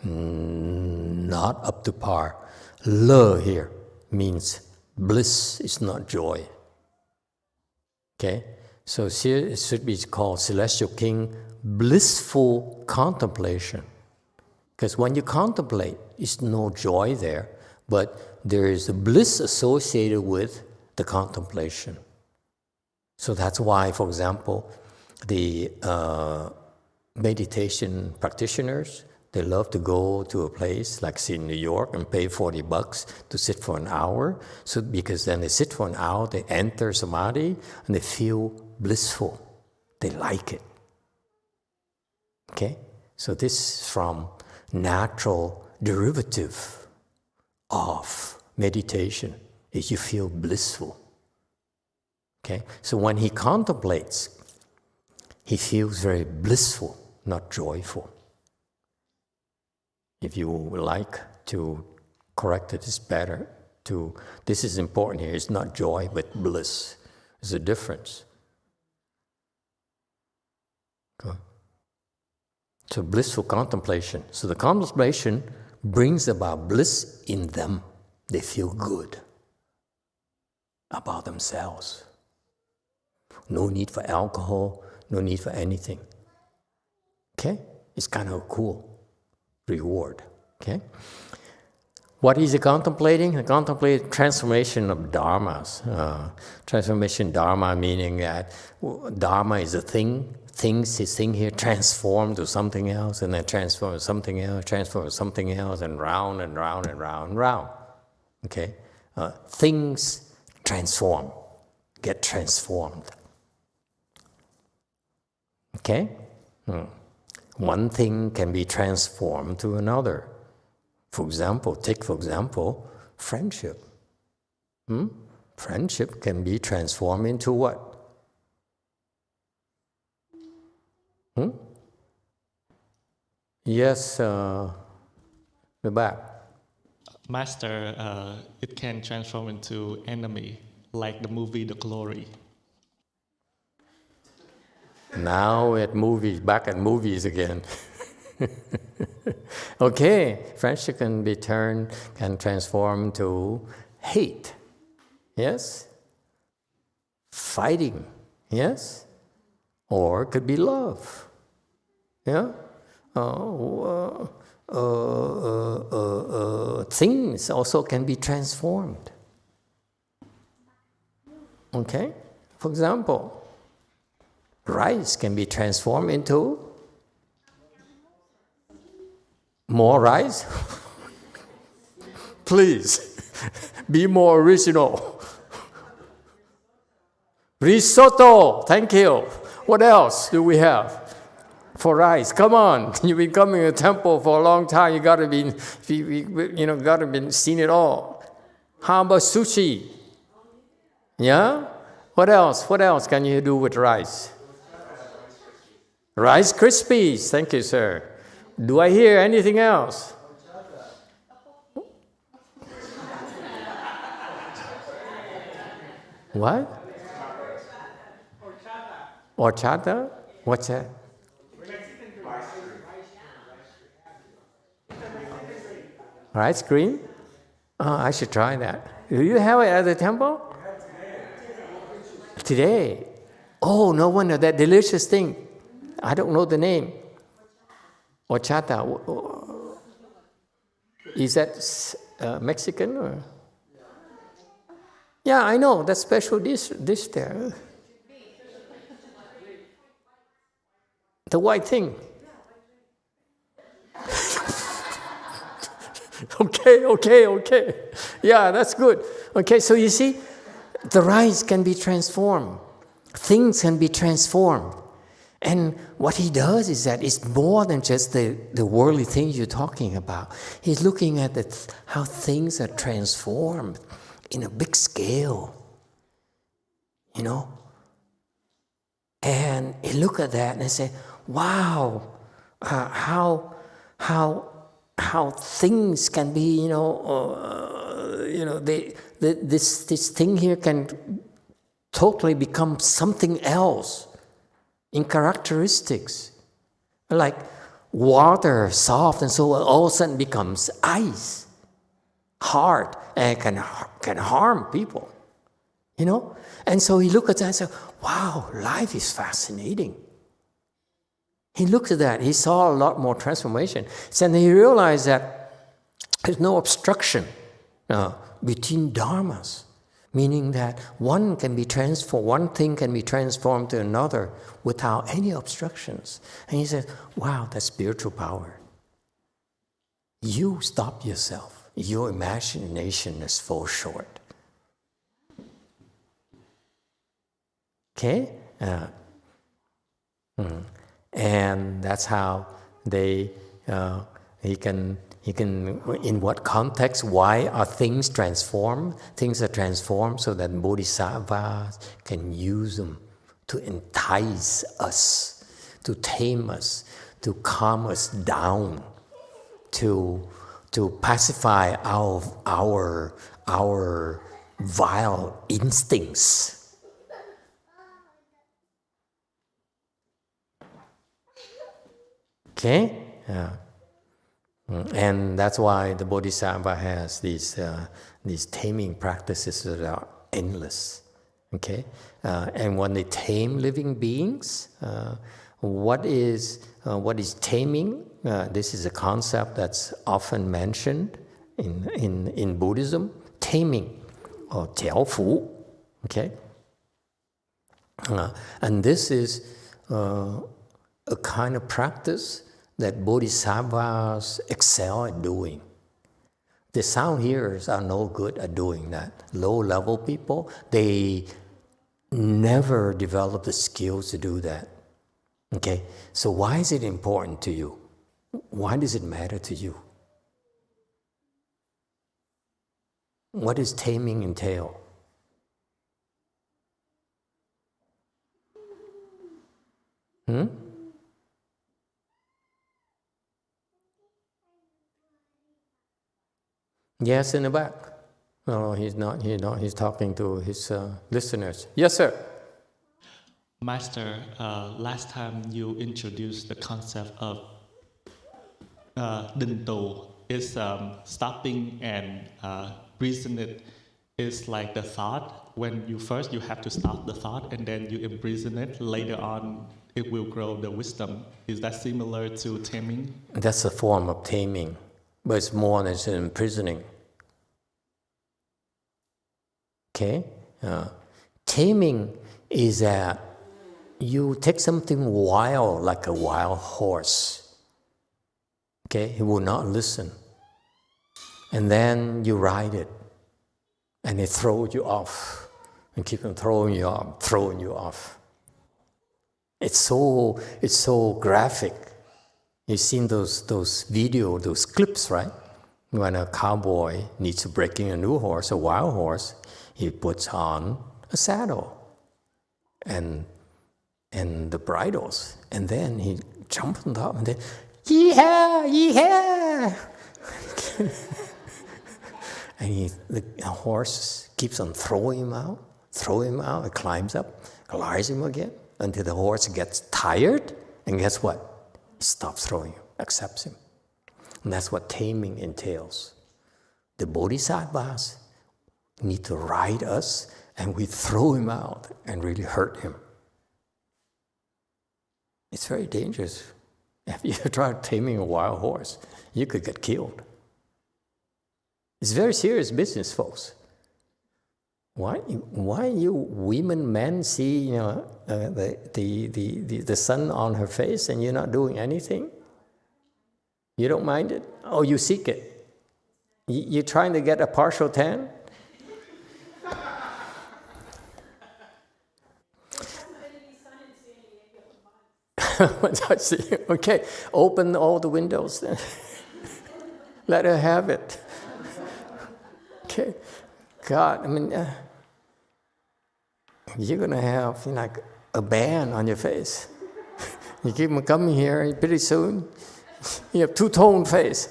not up to par. Le here means bliss is not joy. Okay? So here it should be called Celestial King blissful contemplation. Because when you contemplate, it's no joy there, but there is a bliss associated with the contemplation. So that's why, for example, the meditation practitioners, they love to go to a place like in New York and pay $40 to sit for an hour. So because then they sit for an hour, they enter samadhi and they feel blissful. They like it. Okay? So this is from natural derivative of meditation, is you feel blissful. Okay? So when he contemplates, he feels very blissful, not joyful. If you would like to correct it, it's better to, this is important here, it's not joy, but bliss. There's a difference. Okay. So blissful contemplation. So the contemplation brings about bliss in them. They feel good about themselves. No need for alcohol, no need for anything. Okay? It's kind of cool. Reward. Okay? What is he contemplating? He contemplates transformation of dharmas. Transformation dharma meaning that dharma is a thing. This thing here transformed to something else, and then transform to something else, transform to something else, and round and round and round and round. Okay? Things transform, get transformed. Okay? One thing can be transformed to another. For example, friendship. Friendship can be transformed into what? Yes, the back. Master, it can transform into enemy, like the movie The Glory. Now at movies, back at movies again. Okay, friendship can transform to hate. Yes? Fighting. Yes? Or it could be love. Yeah? Things also can be transformed. Okay? For example, rice can be transformed into more rice. Please, be more original. Risotto, thank you. What else do we have for rice? Come on, you've been coming to the temple for a long time. You gotta be seen it all. How about sushi? Yeah. What else? What else can you do with rice? Rice Krispies, thank you, sir. Do I hear anything else? What? Horchata? What's that? Rice cream? Oh, I should try that. Do you have it at the temple? Today? Oh, no wonder, that delicious thing. I don't know the name. Horchata. Is that Mexican or? Yeah, I know, that special dish there. The white thing. Okay. Yeah, that's good. Okay, so you see, the rice can be transformed. Things can be transformed. And what he does is that it's more than just the worldly things you're talking about. He's looking at how things are transformed in a big scale, you know? And he look at that and say, wow, how things can be, this thing here can totally become something else in characteristics. Like water, soft and so on, all of a sudden becomes ice, hard, and can harm people, you know? And so he looked at that and said, wow, life is fascinating. He looked at that, he saw a lot more transformation. And he realized that there's no obstruction between dharmas, meaning that one thing can be transformed to another without any obstructions. And he said, wow, that's spiritual power. You stop yourself. Your imagination is fall short. Okay? And that's how he can, in what context, why are things transformed? Things are transformed so that bodhisattvas can use them to entice us, to tame us, to calm us down, to pacify our vile instincts. Okay? And that's why the Bodhisattva has these taming practices that are endless. Okay? And when they tame living beings, what is taming? This is a concept that's often mentioned in Buddhism. Taming, or 调伏. Okay? And this is a kind of practice that bodhisattvas excel at doing. The sound hearers are no good at doing that. Low-level people, they never develop the skills to do that. Okay, so why is it important to you? Why does it matter to you? What does taming entail? Yes, in the back. No, he's not. He's talking to his listeners. Yes, sir. Master, last time you introduced the concept of Dinto. It's stopping and reason it is like the thought. When you have to stop the thought and then you imprison it. Later on, it will grow the wisdom. Is that similar to taming? That's a form of taming, but it's more than imprisoning. Okay? Taming is that you take something wild, like a wild horse. Okay? He will not listen. And then you ride it. And it throws you off. And keep on throwing you off. It's so graphic. You've seen those videos, those clips, right? When a cowboy needs to break in a new horse, a wild horse, he puts on a saddle and the bridles, and then he jumps on top and then, yee-haw! And the horse keeps on throwing him out, it climbs up, glides him again, until the horse gets tired, and guess what? He stops throwing him, accepts him. And that's what taming entails. The bodhisattvas need to ride us, and we throw him out and really hurt him. It's very dangerous. If you try taming a wild horse, you could get killed. It's very serious business, folks. Why you women, men see the sun on her face and you're not doing anything? You don't mind it? Oh, you seek it. You're trying to get a partial tan? Okay, open all the windows then. Let her have it. Okay, God, I mean, you're going to have like a band on your face. You keep coming here, pretty soon you have two-tone face.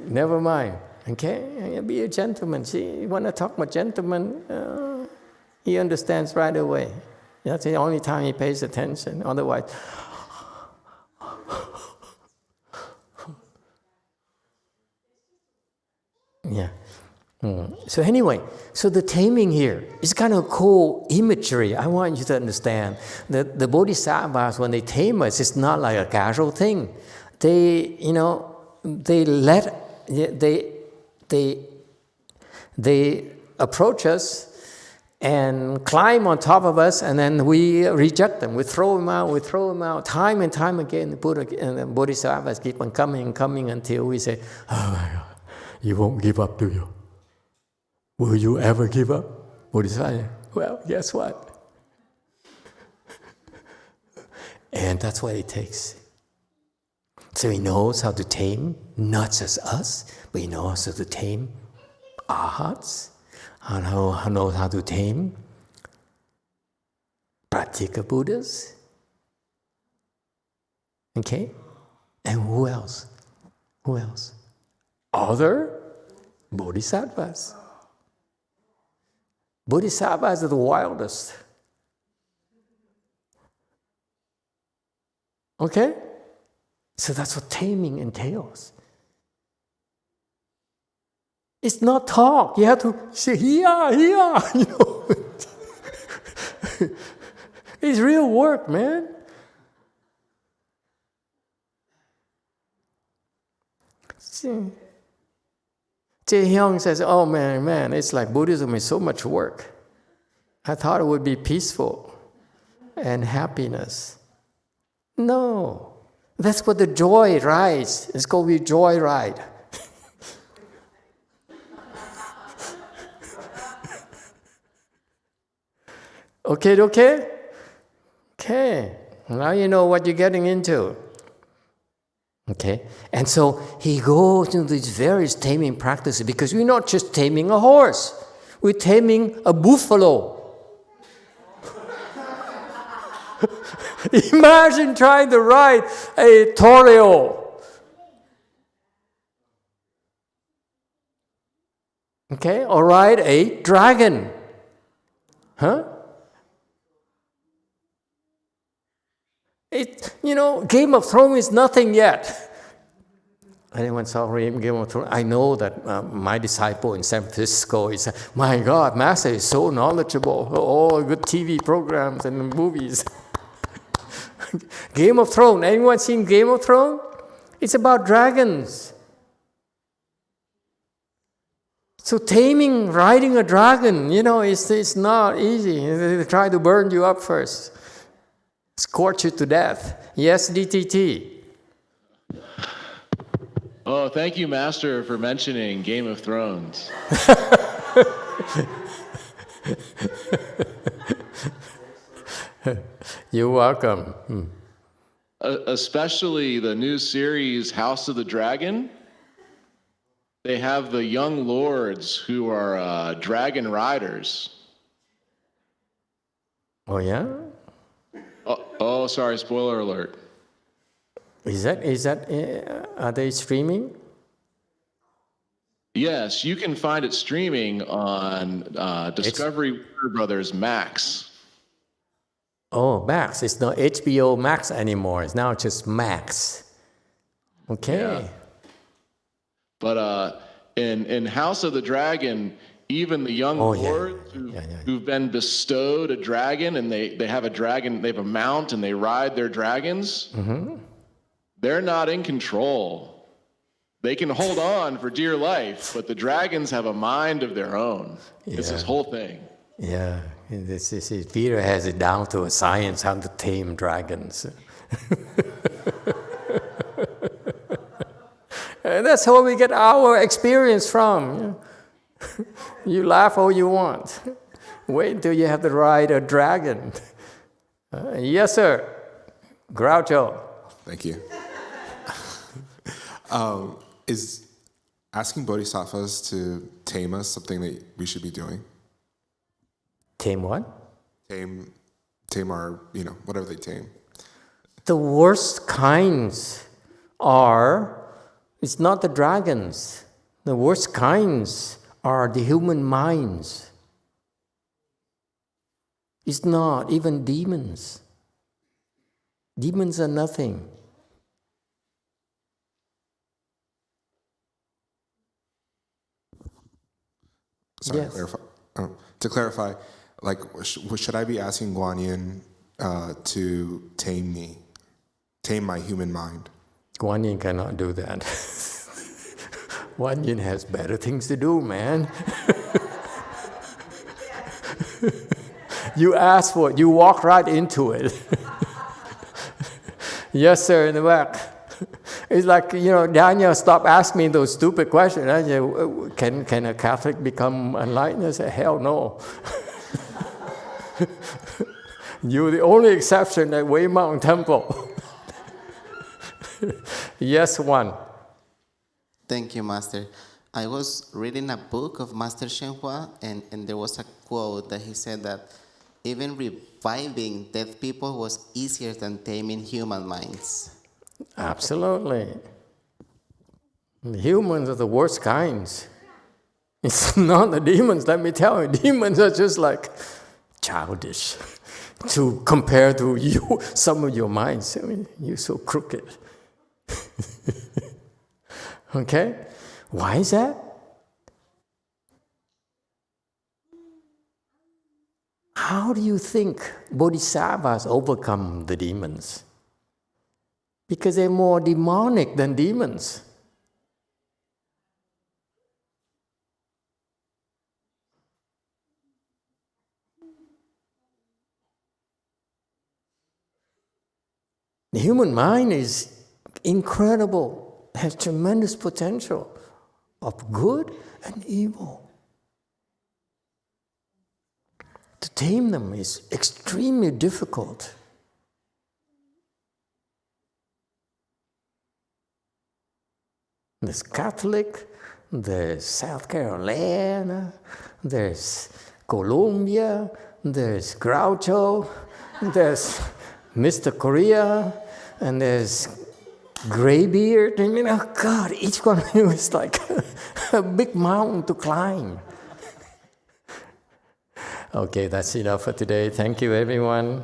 Never mind, okay? Be a gentleman. See, you want to talk about gentleman, he understands right away. That's the only time he pays attention. Otherwise, yeah. So anyway, so the taming here is kind of cool imagery. I want you to understand that the bodhisattvas, when they tame us, it's not like a casual thing. They approach us and climb on top of us, and then we reject them. We throw them out, time and time again. The Buddha and the bodhisattvas keep on coming until we say, oh my God, you won't give up, do you? Will you ever give up? Bodhisattva, well, guess what? And that's what it takes. So he knows how to tame, not just us, but he knows how to tame arhats, and knows how to tame Pratyeka Buddhas. Okay? And who else? Who else? Other bodhisattvas. Bodhisattvas are the wildest. Okay? So that's what taming entails. It's not talk. You have to say, here, you know. It's real work, man. Jae Hyung says, oh man, it's like Buddhism is so much work. I thought it would be peaceful and happiness. No. That's what the joy rides. It's going to be joy ride. Okay. Now you know what you're getting into. Okay? And so he goes into these various taming practices because we're not just taming a horse. We're taming a buffalo. Imagine trying to ride a toreo. Okay? Or ride a dragon. Huh? Game of Thrones is nothing yet. Anyone saw Game of Thrones? I know that my disciple in San Francisco is, my God, Master is so knowledgeable. All good TV programs and movies. Game of Thrones. Anyone seen Game of Thrones? It's about dragons. So taming, riding a dragon, it's not easy. They try to burn you up first. Scorch you to death. Yes, DTT. Oh, thank you, Master, for mentioning Game of Thrones. You're welcome. Especially the new series House of the Dragon. They have the young lords who are dragon riders. Oh, yeah? Oh, sorry, spoiler alert. Are they streaming? Yes, you can find it streaming on Discovery Warner Brothers Max. Oh, Max. It's not HBO Max anymore. It's now just Max. Okay. Yeah. But in House of the Dragon, even the young lords who've been bestowed a dragon, and they have a dragon, they have a mount, and they ride their dragons, they're not in control. They can hold on for dear life, but the dragons have a mind of their own. It's this whole thing. Yeah, Peter has it down to a science how to tame dragons. And that's where we get our experience from. You laugh all you want. Wait until you have to ride a dragon. Yes, sir. Groucho. Thank you. Is asking bodhisattvas to tame us something that we should be doing? Tame what? Tame our, whatever they tame. The worst kinds are, it's not the dragons. The worst kinds are the human minds. It's not even demons. Demons are nothing. Sorry, Yes. to clarify, like, should I be asking Guan Yin to tame my human mind? Guan Yin cannot do that. Guan Yin has better things to do, man. You ask for it, you walk right into it. Yes, sir, in the back. It's like, Daniel, stop asking me those stupid questions. I say, can a Catholic become enlightened? I say, hell no. You're the only exception at Wei Mountain Temple. Yes, one. Thank you, Master. I was reading a book of Master YongHua, and there was a quote that he said that even reviving dead people was easier than taming human minds. Absolutely. The humans are the worst kinds. It's not the demons, let me tell you. Demons are just like childish to compare to you, some of your minds. I mean, you're so crooked. Okay? Why is that? How do you think bodhisattvas overcome the demons? Because they're more demonic than demons. The human mind is incredible, has tremendous potential of good and evil. To tame them is extremely difficult. There's Catholic, there's South Carolina, there's Colombia, there's Groucho, there's Mr. Korea, and there's Graybeard. I mean, oh God, each one of you is like a big mountain to climb. Okay, that's enough for today. Thank you, everyone.